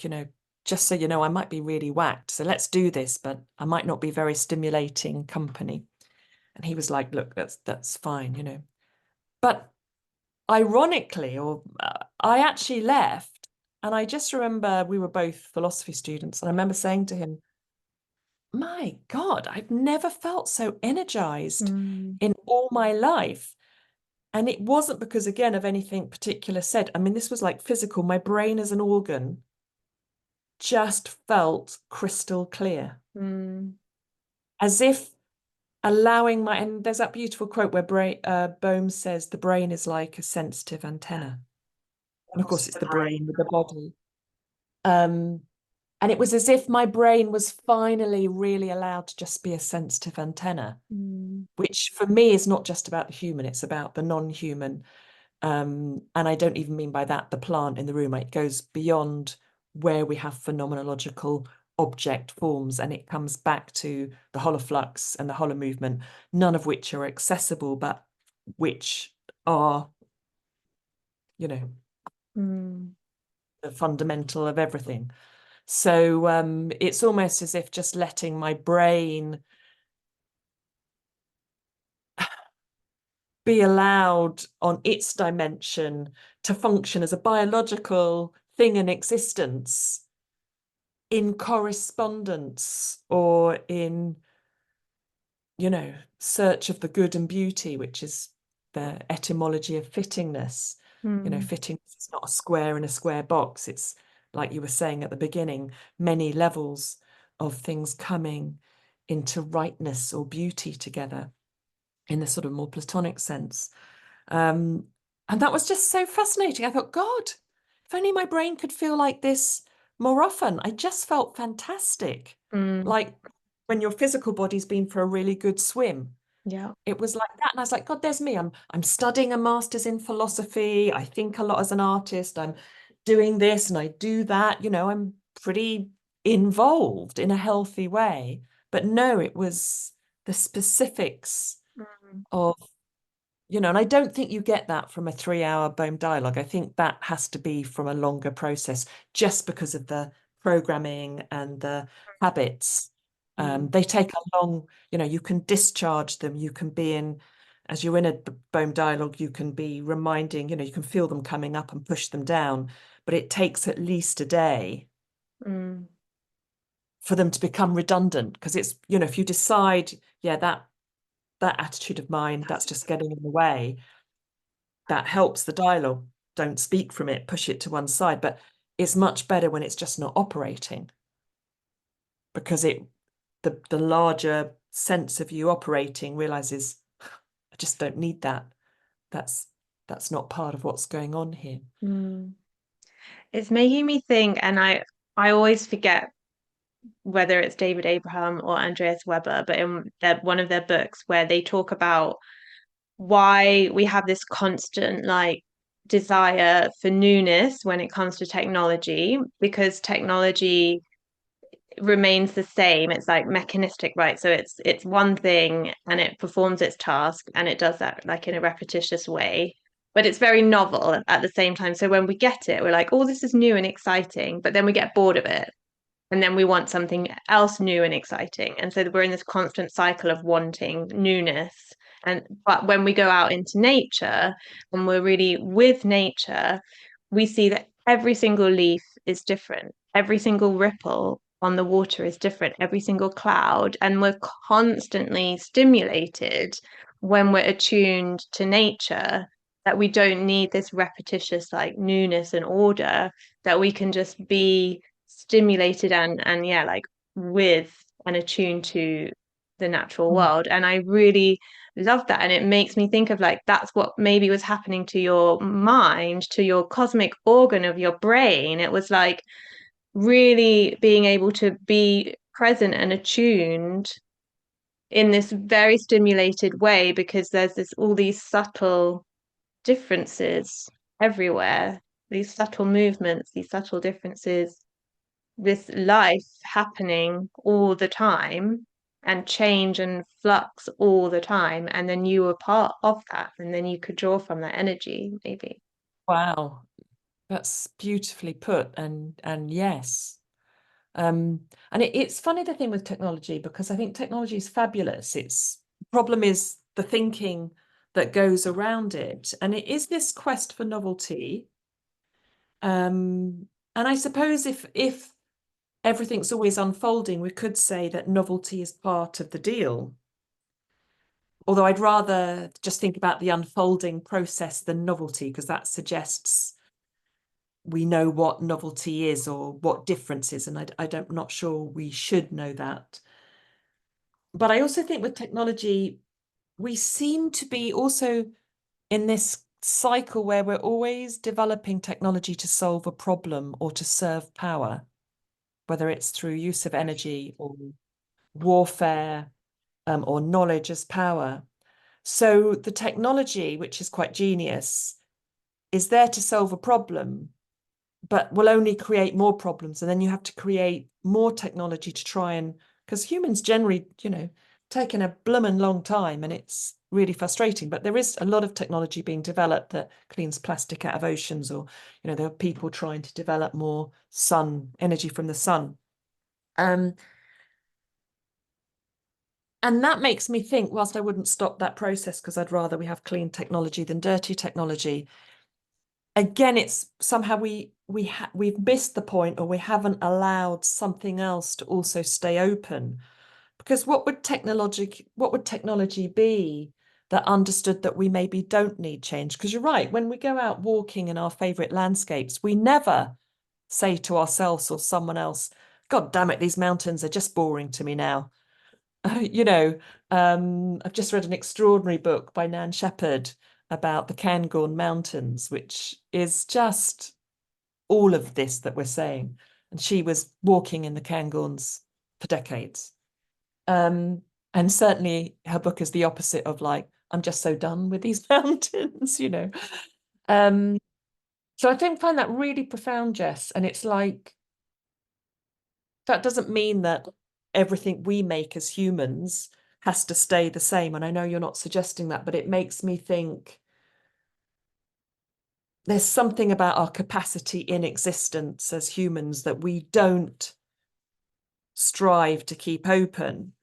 [SPEAKER 2] just so you know, I might be really whacked. So let's do this, but I might not be very stimulating company. And he was like, look, that's fine, But ironically, I actually left, and I just remember we were both philosophy students, and I remember saying to him, my God, I've never felt so energized in all my life. And it wasn't because, again, of anything particular said. I mean, this was like physical. My brain as an organ just felt crystal clear, as if allowing and there's that beautiful quote where Bohm says the brain is like a sensitive antenna. And of course, it's the brain with the body. And it was as if my brain was finally really allowed to just be a sensitive antenna, which for me is not just about the human, it's about the non-human. And I don't even mean by that the plant in the room. It goes beyond where we have phenomenological object forms, and it comes back to the holoflux and the holomovement, none of which are accessible, but which are,
[SPEAKER 1] Mm.
[SPEAKER 2] the fundamental of everything. So it's almost as if just letting my brain be allowed on its dimension to function as a biological thing in existence in correspondence or in, search of the good and beauty, which is the etymology of fittingness.
[SPEAKER 1] Mm.
[SPEAKER 2] Fittingness is not a square in a square box. It's like you were saying at the beginning, many levels of things coming into rightness or beauty together in the sort of more Platonic sense. Um, and that was just so fascinating. I thought, God, if only my brain could feel like this more often. I just felt fantastic.
[SPEAKER 1] Mm.
[SPEAKER 2] Like when your physical body's been for a really good swim.
[SPEAKER 1] Yeah.
[SPEAKER 2] It was like that. And I was like, God, there's me. I'm studying a master's in philosophy. I think a lot as an artist. I'm doing this and I do that. I'm pretty involved in a healthy way. But no, it was the specifics
[SPEAKER 1] Mm.
[SPEAKER 2] of and I don't think you get that from a 3-hour Bohm dialogue. I think that has to be from a longer process just because of the programming and the habits.
[SPEAKER 1] Mm.
[SPEAKER 2] They take a long, you can discharge them. You can be as you're in a Bohm dialogue, you can be reminding, you can feel them coming up and push them down, but it takes at least a day
[SPEAKER 1] Mm.
[SPEAKER 2] for them to become redundant because it's, if you decide, yeah, that attitude of mine, that's just getting in the way, that helps the dialogue. Don't speak from it, push it to one side. But it's much better when it's just not operating because the larger sense of you operating realizes I just don't need that. That's that's not part of what's going on here.
[SPEAKER 1] Mm. It's making me think, and I always forget whether it's David Abraham or Andreas Weber, but in one of their books where they talk about why we have this constant like desire for newness when it comes to technology, because technology remains the same. It's like mechanistic, right? So it's one thing and it performs its task and it does that like in a repetitious way. But it's very novel at the same time. So when we get it, we're like, oh, this is new and exciting, but then we get bored of it and then we want something else new and exciting, and so we're in this constant cycle of wanting newness. And but when we go out into nature and we're really with nature, we see that every single leaf is different, every single ripple on the water is different, every single cloud, and we're constantly stimulated when we're attuned to nature, that we don't need this repetitious like newness and order, that we can just be stimulated and yeah, like with and attuned to the natural
[SPEAKER 2] Mm.
[SPEAKER 1] world. And I really love that. And it makes me think of like that's what maybe was happening to your mind, to your cosmic organ of your brain. It was like really being able to be present and attuned in this very stimulated way, because there's this all these subtle differences everywhere, these subtle movements, these subtle differences, this life happening all the time and change and flux all the time, and then you were part of that and then you could draw from that energy maybe.
[SPEAKER 2] Wow, that's beautifully put. And yes. And it's funny the thing with technology, because I think technology is fabulous. Its problem is the thinking that goes around it. And it is this quest for novelty. And I suppose if everything's always unfolding, we could say that novelty is part of the deal. Although I'd rather just think about the unfolding process than novelty, because that suggests we know what novelty is or what difference is. And I'm not sure we should know that. But I also think with technology, we seem to be also in this cycle where we're always developing technology to solve a problem or to serve power, whether it's through use of energy or warfare, or knowledge as power. So the technology, which is quite genius, is there to solve a problem, but will only create more problems. And then you have to create more technology to try and, because humans generally, taking a bloomin' long time, and really frustrating. But there is a lot of technology being developed that cleans plastic out of oceans, or there are people trying to develop more energy from the sun. And that makes me think, whilst I wouldn't stop that process because I'd rather we have clean technology than dirty technology, again, it's somehow we've missed the point, or we haven't allowed something else to also stay open. Because what would technology be that understood that we maybe don't need change? Because you're right, when we go out walking in our favorite landscapes, we never say to ourselves or someone else, God damn it, these mountains are just boring to me now. I've just read an extraordinary book by Nan Shepherd about the Cairngorm Mountains, which is just all of this that we're saying. And she was walking in the Cairngorms for decades. And certainly her book is the opposite of like, I'm just so done with these mountains. So I find that really profound, Jess. And it's like, that doesn't mean that everything we make as humans has to stay the same. And I know you're not suggesting that, but it makes me think there's something about our capacity in existence as humans that we don't strive to keep open.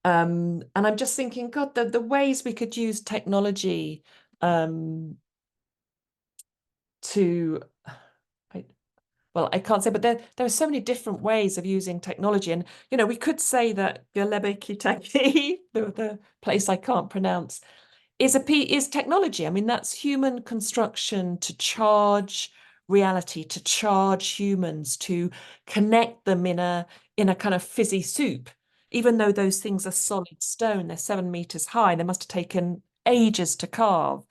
[SPEAKER 2] And I'm just thinking, God, the ways we could use technology to, I can't say, but there are so many different ways of using technology. And, we could say that Göbekli, the place I can't pronounce, is technology. I mean, that's human construction to charge reality, to charge humans, to connect them in a kind of fizzy soup. Even though those things are solid stone, they're 7 meters high, they must have taken ages to carve.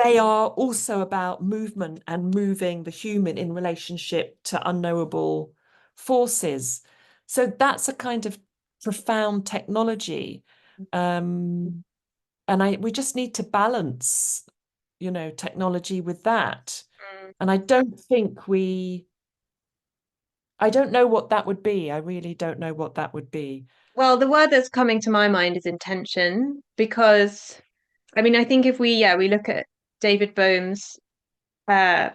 [SPEAKER 2] They are also about movement and moving the human in relationship to unknowable forces. So that's a kind of profound technology. And we just need to balance, technology with that. And I don't know what that would be. I really don't know what that would be.
[SPEAKER 1] Well, the word that's coming to my mind is intention, because I mean, I think if we look at David Bohm's uh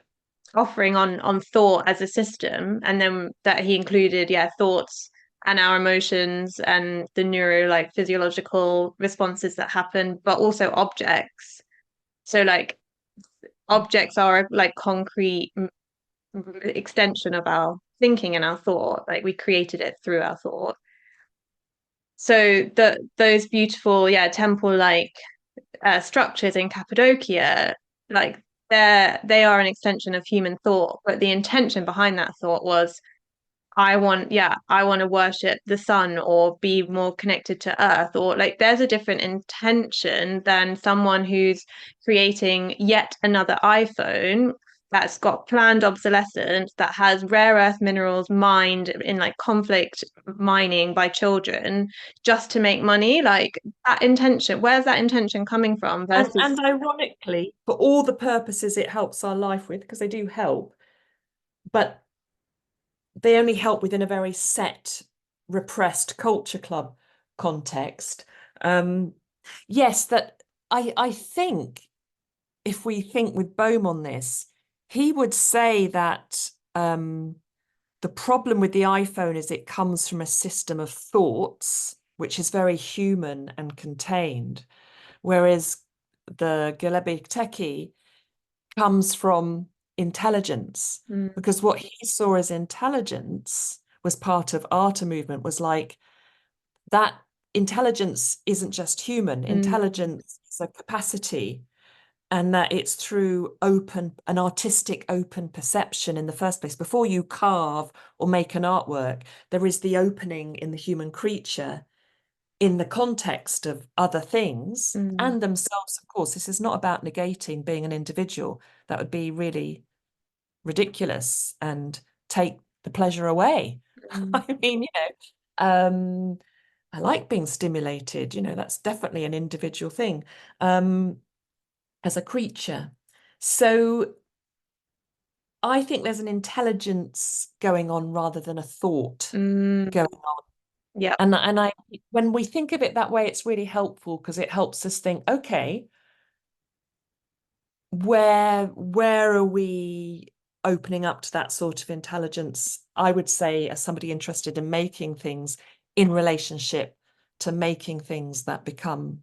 [SPEAKER 1] offering on thought as a system, and then that he included thoughts and our emotions and the neuro like physiological responses that happen, but also objects. So like objects are like concrete extension of our thinking and our thought, like we created it through our thought. So those beautiful temple like structures in Cappadocia, like they are an extension of human thought, but the intention behind that thought was I want to worship the sun or be more connected to earth, or like there's a different intention than someone who's creating yet another iPhone that's got planned obsolescence, that has rare earth minerals mined in like conflict mining by children just to make money. Like that intention, where's that intention coming from versus
[SPEAKER 2] And ironically, for all the purposes it helps our life with, because they do help, but they only help within a very set, repressed culture club context. Yes, that I think if we think with Bohm on this, he would say that the problem with the iPhone is it comes from a system of thoughts, which is very human and contained, whereas the Göbekli comes from intelligence, because what he saw as intelligence was part of Artamovement, was like that intelligence isn't just human. Intelligence is a capacity, and that it's through an artistic open perception in the first place. Before you carve or make an artwork, there is the opening in the human creature in the context of other things and themselves. Of course, this is not about negating being an individual. That would be really ridiculous and take the pleasure away. I mean, I like being stimulated, that's definitely an individual thing as a creature. So I think there's an intelligence going on rather than a thought going on.
[SPEAKER 1] Yeah.
[SPEAKER 2] And I when we think of it that way, it's really helpful because it helps us think, okay, where are we opening up to that sort of intelligence? I would say, as somebody interested in making things in relationship to making things that become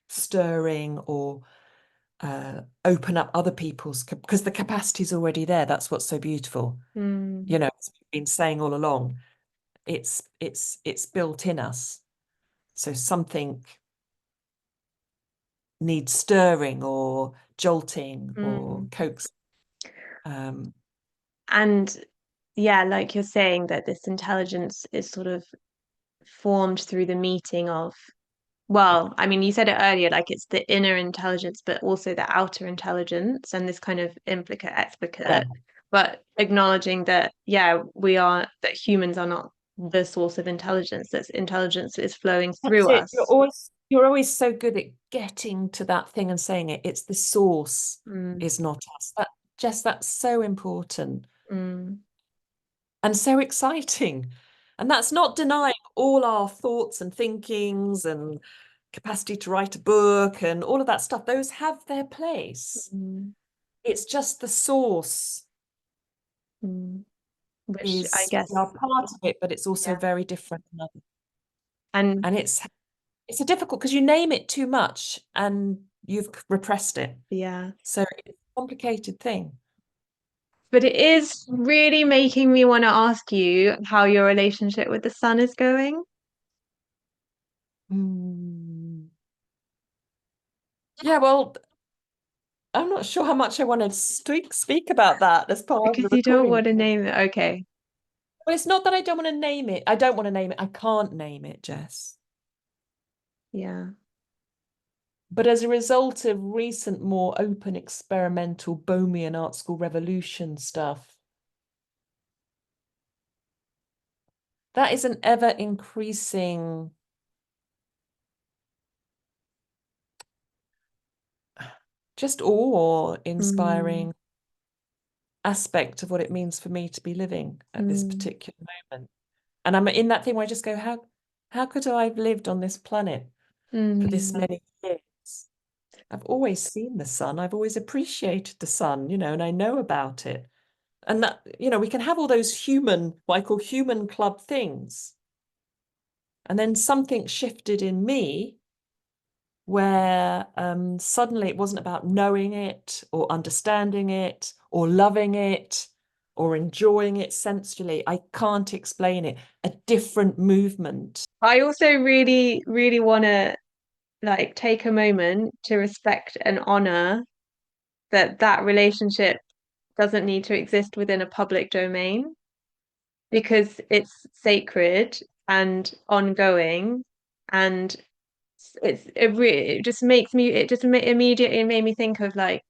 [SPEAKER 2] stirring or open up other people's, because the capacity is already there. That's what's so beautiful.
[SPEAKER 1] Mm,
[SPEAKER 2] You know, as we've been saying all along, it's built in us. So something needs stirring or jolting or
[SPEAKER 1] mm.
[SPEAKER 2] coax. Um,
[SPEAKER 1] And yeah, like you're saying that this intelligence is sort of formed through the meeting of, well, I mean, you said it earlier, like it's the inner intelligence, but also the outer intelligence and this kind of implicate
[SPEAKER 2] yeah,
[SPEAKER 1] explicate, but acknowledging that, yeah, that humans are not the source of intelligence, that intelligence is flowing
[SPEAKER 2] that's
[SPEAKER 1] through
[SPEAKER 2] it.
[SPEAKER 1] us.
[SPEAKER 2] You're always so good at getting to that thing and saying it. It's the source
[SPEAKER 1] Mm,
[SPEAKER 2] is not us. That's so important
[SPEAKER 1] mm,
[SPEAKER 2] and so exciting. And that's not denying all our thoughts and thinkings and capacity to write a book and all of that stuff. Those have their place.
[SPEAKER 1] mm,
[SPEAKER 2] It's just the source
[SPEAKER 1] mm. Which I
[SPEAKER 2] is we
[SPEAKER 1] guess,
[SPEAKER 2] are part of it, but it's also
[SPEAKER 1] yeah.
[SPEAKER 2] very different.
[SPEAKER 1] And
[SPEAKER 2] And it's a difficult because you name it too much and you've repressed it.
[SPEAKER 1] yeah.
[SPEAKER 2] So it's a complicated thing.
[SPEAKER 1] But it is really making me want to ask you how your relationship with the sun is going.
[SPEAKER 2] Hmm. Yeah, well, I'm not sure how much I want to speak about that as part of the
[SPEAKER 1] Because you don't
[SPEAKER 2] recording.
[SPEAKER 1] want to name it. Okay.
[SPEAKER 2] Well, it's not that I don't want to name it. I don't want to name it. I can't name it, Jess.
[SPEAKER 1] Yeah.
[SPEAKER 2] But as a result of recent, more open experimental Bohmian art school revolution stuff, that is an ever increasing, just awe
[SPEAKER 1] Mm,
[SPEAKER 2] inspiring aspect of what it means for me to be living at this
[SPEAKER 1] mm,
[SPEAKER 2] particular moment. And I'm in that thing where I just go, how could I have lived on this planet for this
[SPEAKER 1] mm.
[SPEAKER 2] many years? I've always seen the sun. I've always appreciated the sun, and I know about it. And that, we can have all those what I call human club things. And then something shifted in me where suddenly it wasn't about knowing it or understanding it or loving it or enjoying it sensually. I can't explain it. A different movement.
[SPEAKER 1] I also really, really want to like take a moment to respect and honor that relationship doesn't need to exist within a public domain because it's sacred and ongoing and it just makes me it just immediately made me think of like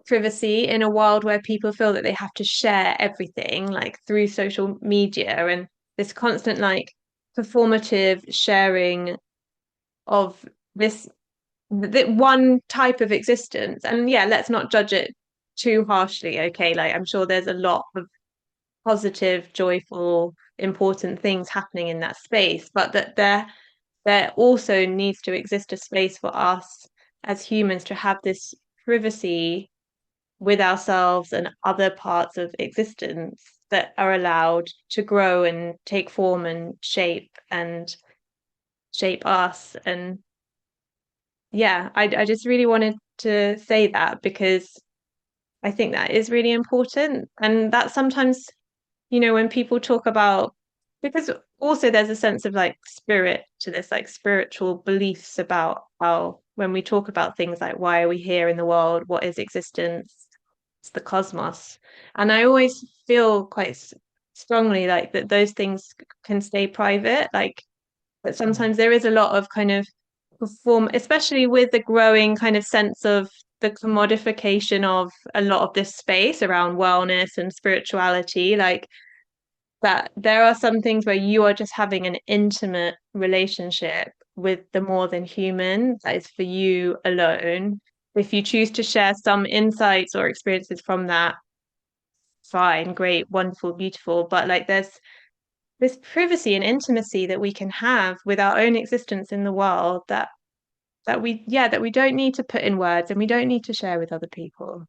[SPEAKER 1] privacy in a world where people feel that they have to share everything like through social media and this constant like performative sharing of this one type of existence. And yeah, let's not judge it too harshly, okay? Like I'm sure there's a lot of positive, joyful, important things happening in that space, but that there also needs to exist a space for us as humans to have this privacy with ourselves and other parts of existence that are allowed to grow and take form and shape us. And yeah, I just really wanted to say that because I think that is really important. And that sometimes, when people talk about, because also there's a sense of like spirit to this, like spiritual beliefs about how when we talk about things like why are we here in the world, what is existence, it's the cosmos. And I always feel quite strongly like that those things can stay private, like, but sometimes there is a lot of kind of perform, especially with the growing kind of sense of the commodification of a lot of this space around wellness and spirituality, like that there are some things where you are just having an intimate relationship with the more than human that is for you alone. If you choose to share some insights or experiences from that, fine, great, wonderful, beautiful. But like this privacy and intimacy that we can have with our own existence in the world that we don't need to put in words and we don't need to share with other people.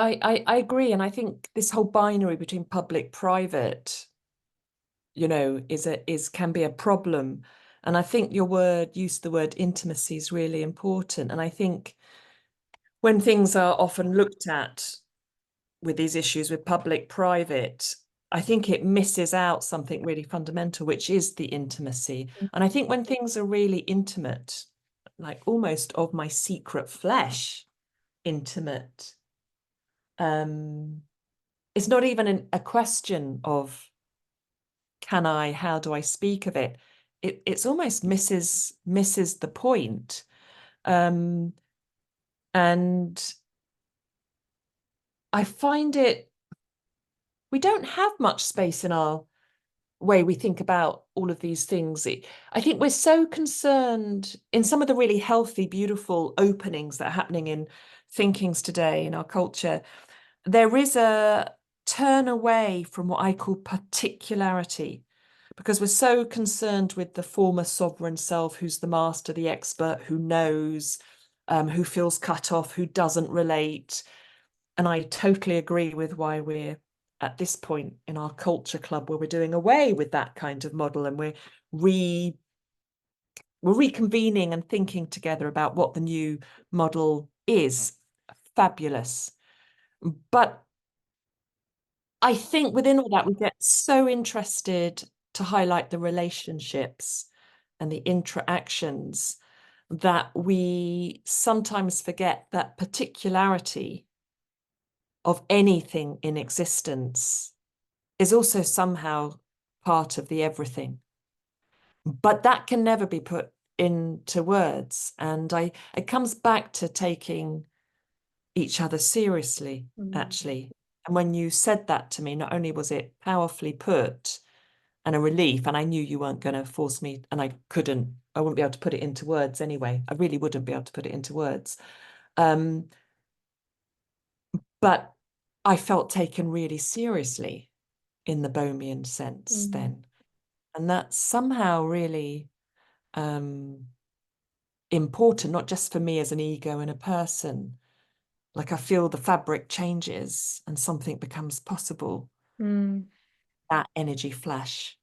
[SPEAKER 2] I agree, and I think this whole binary between public private, is can be a problem. And I think your use of the word intimacy is really important. And I think when things are often looked at with these issues with public private, I think it misses out something really fundamental, which is the intimacy. And I think when things are really intimate, like almost of my secret flesh intimate, it's not even a question of how do I speak of it? It's almost misses the point. And I find we don't have much space in our way we think about all of these things. I think we're so concerned in some of the really healthy, beautiful openings that are happening in thinkings today in our culture. There is a turn away from what I call particularity, because we're so concerned with the former sovereign self, who's the master, the expert, who knows, who feels cut off, who doesn't relate. And I totally agree with why we're at this point in our culture club where we're doing away with that kind of model, and we're reconvening and thinking together about what the new model is. Fabulous. But I think within all that, we get so interested to highlight the relationships and the interactions that we sometimes forget that particularity of anything in existence is also somehow part of the everything. But that can never be put into words. And it comes back to taking each other seriously, actually. And when you said that to me, not only was it powerfully put and a relief, and I knew you weren't going to force me, and I wouldn't be able to put it into words anyway. I really wouldn't be able to put it into words. But I felt taken really seriously in the Bohmian sense then. And that's somehow really important, not just for me as an ego and a person. Like I feel the fabric changes and something becomes possible. That energy flash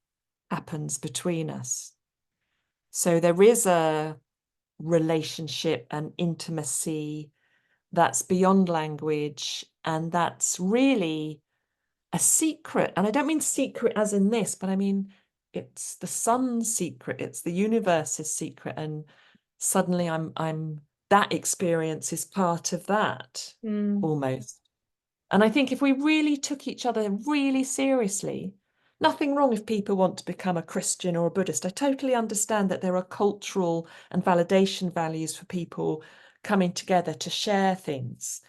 [SPEAKER 2] happens between us. So there is a relationship and intimacy that's beyond language, and that's really a secret. And I don't mean secret as in this, but I mean it's the sun's secret, it's the universe's secret, and suddenly I'm that experience is part of that almost. And I think if we really took each other really seriously, nothing wrong if people want to become a Christian or a Buddhist. I totally understand that there are cultural and validation values for people coming together to share things.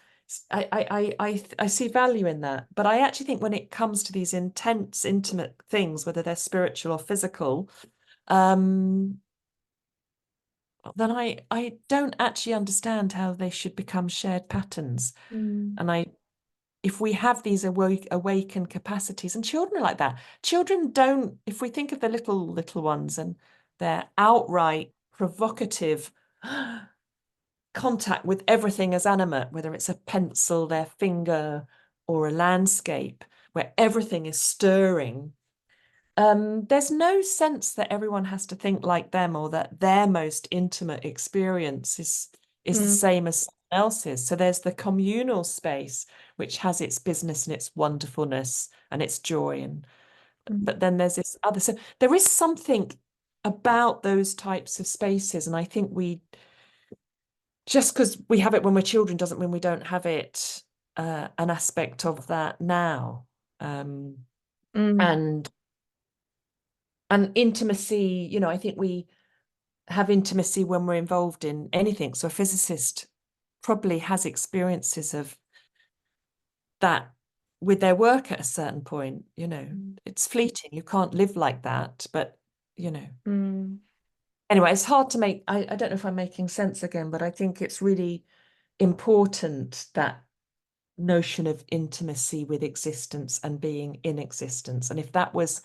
[SPEAKER 2] I see value in that. But I actually think when it comes to these intense, intimate things, whether they're spiritual or physical, then I don't actually understand how they should become shared patterns. And if we have these awakened capacities, and children are like that. Children don't, if we think of the little ones and their outright provocative contact with everything as animate, whether it's a pencil, their finger, or a landscape, where everything is stirring, there's no sense that everyone has to think like them, or that their most intimate experience is the same as someone else's. So there's the communal space, which has its business and its wonderfulness and its joy, but then there's this other. So there is something about those types of spaces, and I think just because we have it when we're children doesn't mean we don't have it, an aspect of that now. And intimacy, I think we have intimacy when we're involved in anything. So a physicist probably has experiences of that with their work at a certain point. It's fleeting. You can't live like that, but anyway, it's hard to make. I don't know if I'm making sense again, but I think it's really important, that notion of intimacy with existence and being in existence. And if that was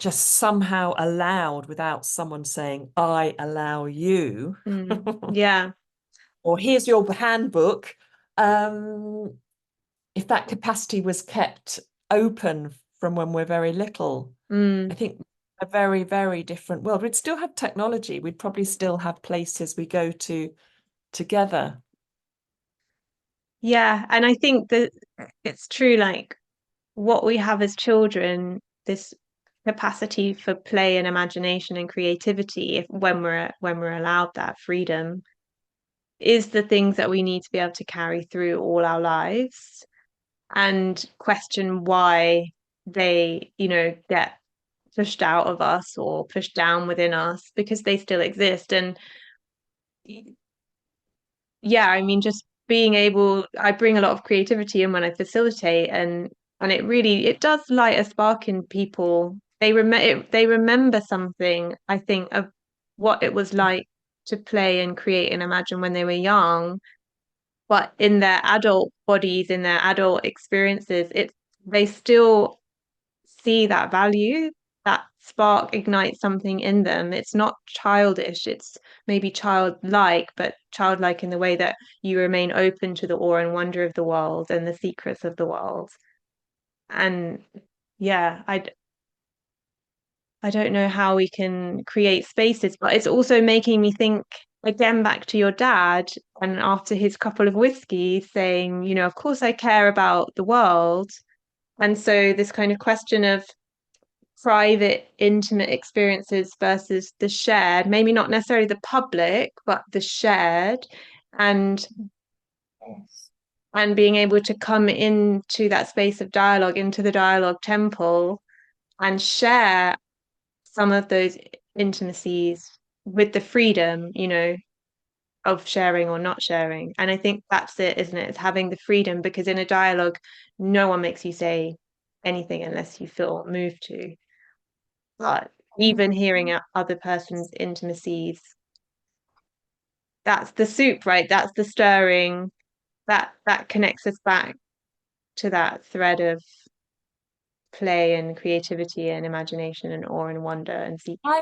[SPEAKER 2] just somehow allowed without someone saying, I allow you,
[SPEAKER 1] Yeah.
[SPEAKER 2] or here's your handbook. If that capacity was kept open from when we're very little, I think a very, very different world. We'd still have technology. We'd probably still have places we go to together.
[SPEAKER 1] Yeah. And I think that it's true, like what we have as children, this capacity for play and imagination and creativity, if when we're allowed that freedom, is the things that we need to be able to carry through all our lives and question why they, get pushed out of us or pushed down within us because they still exist. And yeah, I mean, just being able, I bring a lot of creativity in when I facilitate, and it does light a spark in people. They remember something, I think, of what it was like to play and create and imagine when they were young, but in their adult bodies, in their adult experiences, they still see that value. That spark ignites something in them. It's not childish, it's maybe childlike, but childlike in the way that you remain open to the awe and wonder of the world and the secrets of the world. And yeah, I don't know how we can create spaces, but it's also making me think again back to your dad and after his couple of whiskeys saying, of course I care about the world. And so this kind of question of private, intimate experiences versus the shared, maybe not necessarily the public, but the shared, and and being able to come into that space of dialogue, into the dialogue temple, and share some of those intimacies with the freedom, of sharing or not sharing. And I think that's it, isn't it? It's having the freedom because in a dialogue, no one makes you say anything unless you feel moved to. But even hearing other person's intimacies, that's the soup, right? That's the stirring. That connects us back to that thread of play and creativity and imagination and awe and wonder and see.
[SPEAKER 2] I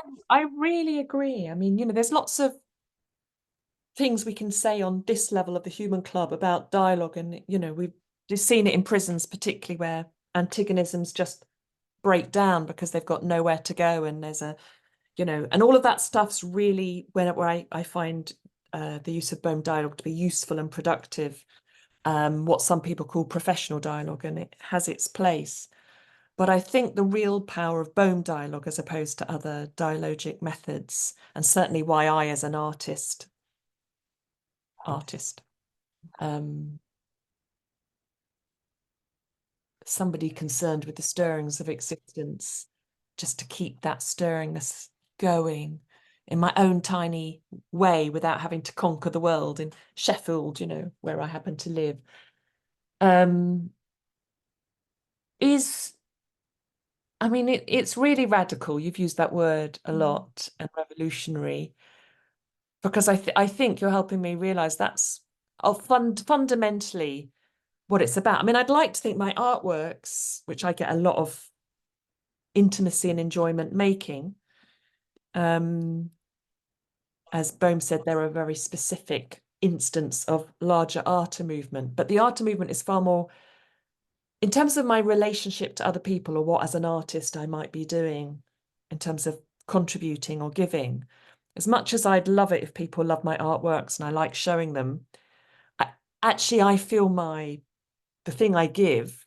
[SPEAKER 2] really agree. I mean, there's lots of things we can say on this level of the human club about dialogue, and we've just seen it in prisons, particularly where antagonisms just break down because they've got nowhere to go, and there's and all of that stuff's really where I find the use of Bohm dialogue to be useful and productive. What some people call professional dialogue, and it has its place. But I think the real power of Bohm dialogue, as opposed to other dialogic methods, and certainly why I, as an artist, somebody concerned with the stirrings of existence, just to keep that stirringness going in my own tiny way without having to conquer the world in Sheffield, where I happen to live, is, I mean, it's really radical. You've used that word a lot, and revolutionary, because I think you're helping me realize that's fundamentally what it's about. I mean, I'd like to think my artworks, which I get a lot of intimacy and enjoyment making, as Bohm said, they're a very specific instance of larger Artamovement, but the Artamovement is far more in terms of my relationship to other people, or what as an artist I might be doing in terms of contributing or giving. As much as I'd love it if people love my artworks and I like showing them, I feel the thing I give,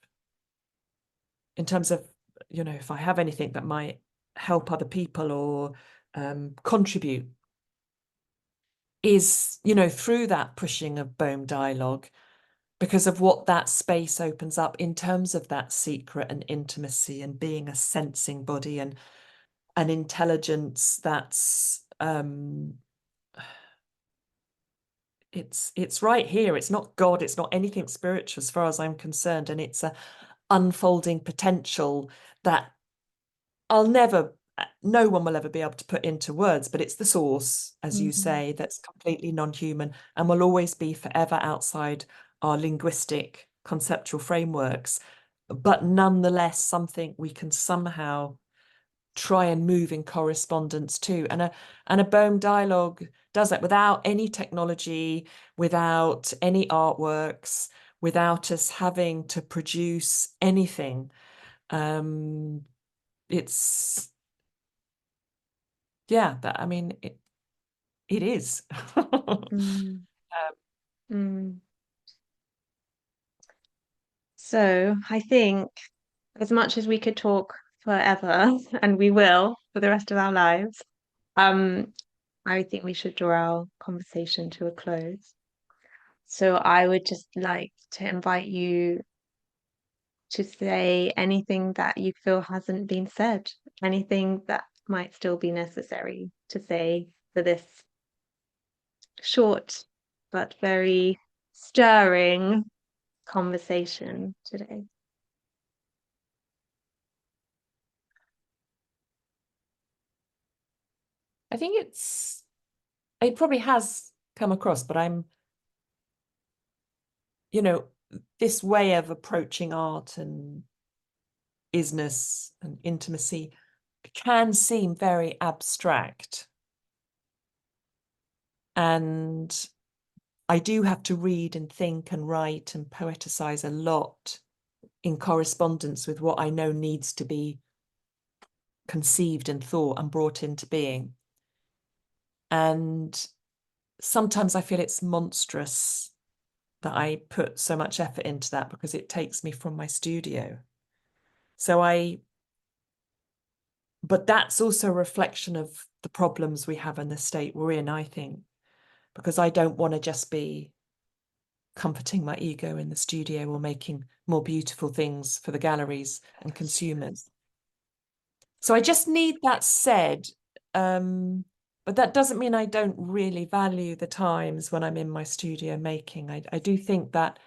[SPEAKER 2] in terms of, if I have anything that might help other people or contribute, is, through that pushing of Bohm dialogue, because of what that space opens up in terms of that secret and intimacy and being a sensing body and an intelligence that's it's right here. It's not God, it's not anything spiritual as far as I'm concerned, and it's a unfolding potential that no one will ever be able to put into words, but it's the source, as you say, that's completely non-human and will always be forever outside our linguistic conceptual frameworks, but nonetheless something we can somehow try and move in correspondence too. And a Bohm dialogue does that without any technology, without any artworks, without us having to produce anything. It's yeah, that I mean it is.
[SPEAKER 1] Mm. Mm. So I think as much as we could talk forever, and we will for the rest of our lives, um, I think we should draw our conversation to a close. So I would just like to invite you to say anything that you feel hasn't been said, anything that might still be necessary to say for this short but very stirring conversation today.
[SPEAKER 2] I think it probably has come across, but this way of approaching art and isness and intimacy can seem very abstract. And I do have to read and think and write and poeticize a lot in correspondence with what I know needs to be conceived and thought and brought into being. And sometimes I feel it's monstrous that I put so much effort into that because it takes me from my studio. But that's also a reflection of the problems we have in the state we're in, I think, because I don't want to just be comforting my ego in the studio or making more beautiful things for the galleries and consumers. So I just need that said. But that doesn't mean I don't really value the times when I'm in my studio making. I do think that,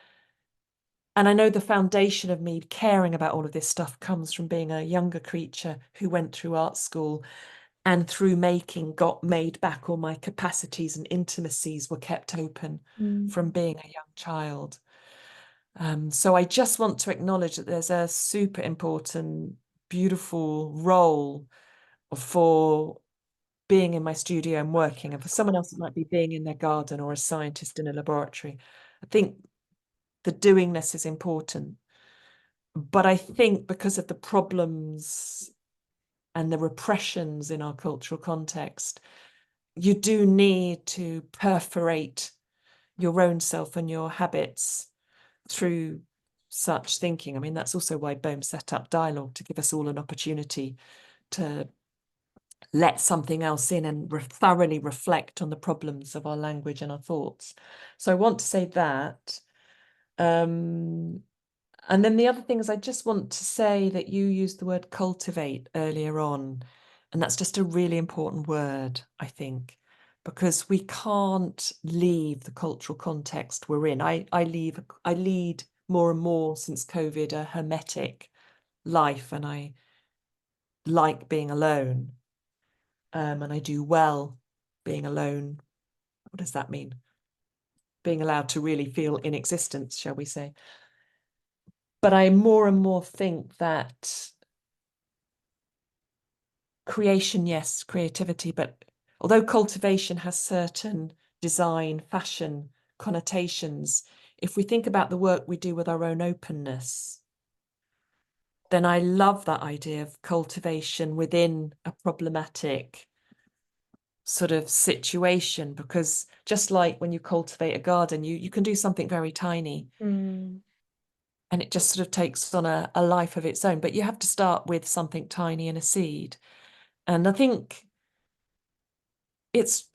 [SPEAKER 2] and I know the foundation of me caring about all of this stuff comes from being a younger creature who went through art school and through making got made back all my capacities and intimacies were kept open from being a young child. So I just want to acknowledge that there's a super important, beautiful role for being in my studio and working, and for someone else it might be being in their garden or a scientist in a laboratory. I think the doingness is important, but I think because of the problems and the repressions in our cultural context, you do need to perforate your own self and your habits through such thinking. I mean, that's also why Bohm set up dialogue, to give us all an opportunity to let something else in and thoroughly reflect on the problems of our language and our thoughts. So I want to say that. And then the other thing is I just want to say that you used the word cultivate earlier on, and that's just a really important word, I think, because we can't leave the cultural context we're in. I lead more and more since COVID a hermetic life, and I like being alone. And I do well being alone. What does that mean? Being allowed to really feel in existence, shall we say? But I more and more think that creation, yes, creativity, but although cultivation has certain design, fashion connotations, if we think about the work we do with our own openness, then I love that idea of cultivation within a problematic sort of situation, because just like when you cultivate a garden, you can do something very tiny. And it just sort of takes on a life of its own. But you have to start with something tiny and a seed. And I think it's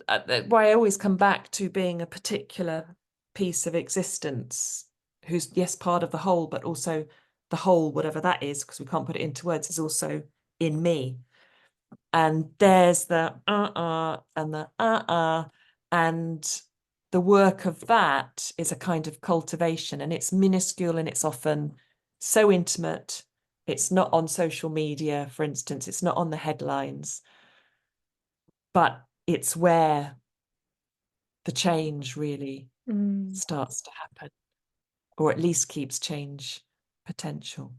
[SPEAKER 2] why I always come back to being a particular piece of existence who's, yes, part of the whole, but also the whole, whatever that is, because we can't put it into words, is also in me. And there's the and the and the work of that is a kind of cultivation, and it's minuscule and it's often so intimate. It's not on social media, for instance, it's not on the headlines, but it's where the change really starts to happen, or at least keeps change potential.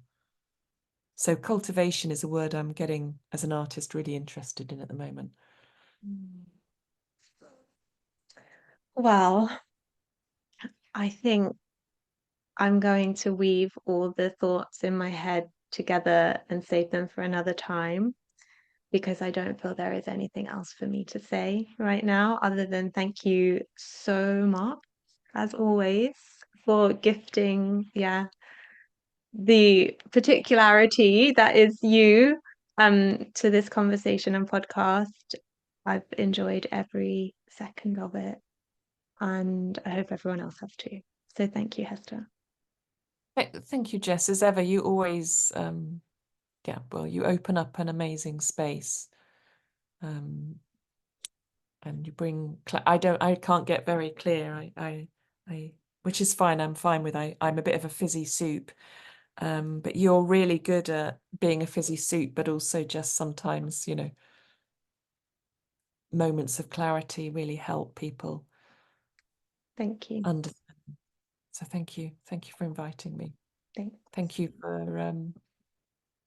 [SPEAKER 2] So cultivation is a word I'm getting as an artist really interested in at the moment.
[SPEAKER 1] Well, I think I'm going to weave all the thoughts in my head together and save them for another time, because I don't feel there is anything else for me to say right now other than thank you so much, as always, for gifting, the particularity that is you to this conversation and podcast. I've enjoyed every second of it, and I hope everyone else has too. So thank you, Hester.
[SPEAKER 2] Thank you, Jess. As ever, you always, you open up an amazing space, and you bring. I can't get very clear. Which is fine. I'm fine with. I'm a bit of a fizzy soup, but you're really good at being a fizzy soup, but also just sometimes, moments of clarity really help people.
[SPEAKER 1] Thank you.
[SPEAKER 2] Understand. So thank you for inviting me.
[SPEAKER 1] Thanks.
[SPEAKER 2] Thank you for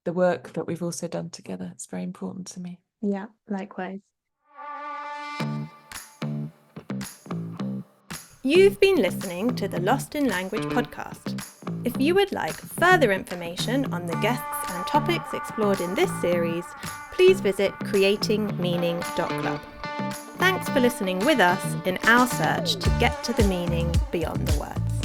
[SPEAKER 2] the work that we've also done together. It's very important to me.
[SPEAKER 1] Yeah, likewise. You've been listening to the Lost in Language podcast. If you would like further information on the guests and topics explored in this series, please visit creatingmeaning.club. Thanks for listening with us in our search to get to the meaning beyond the words.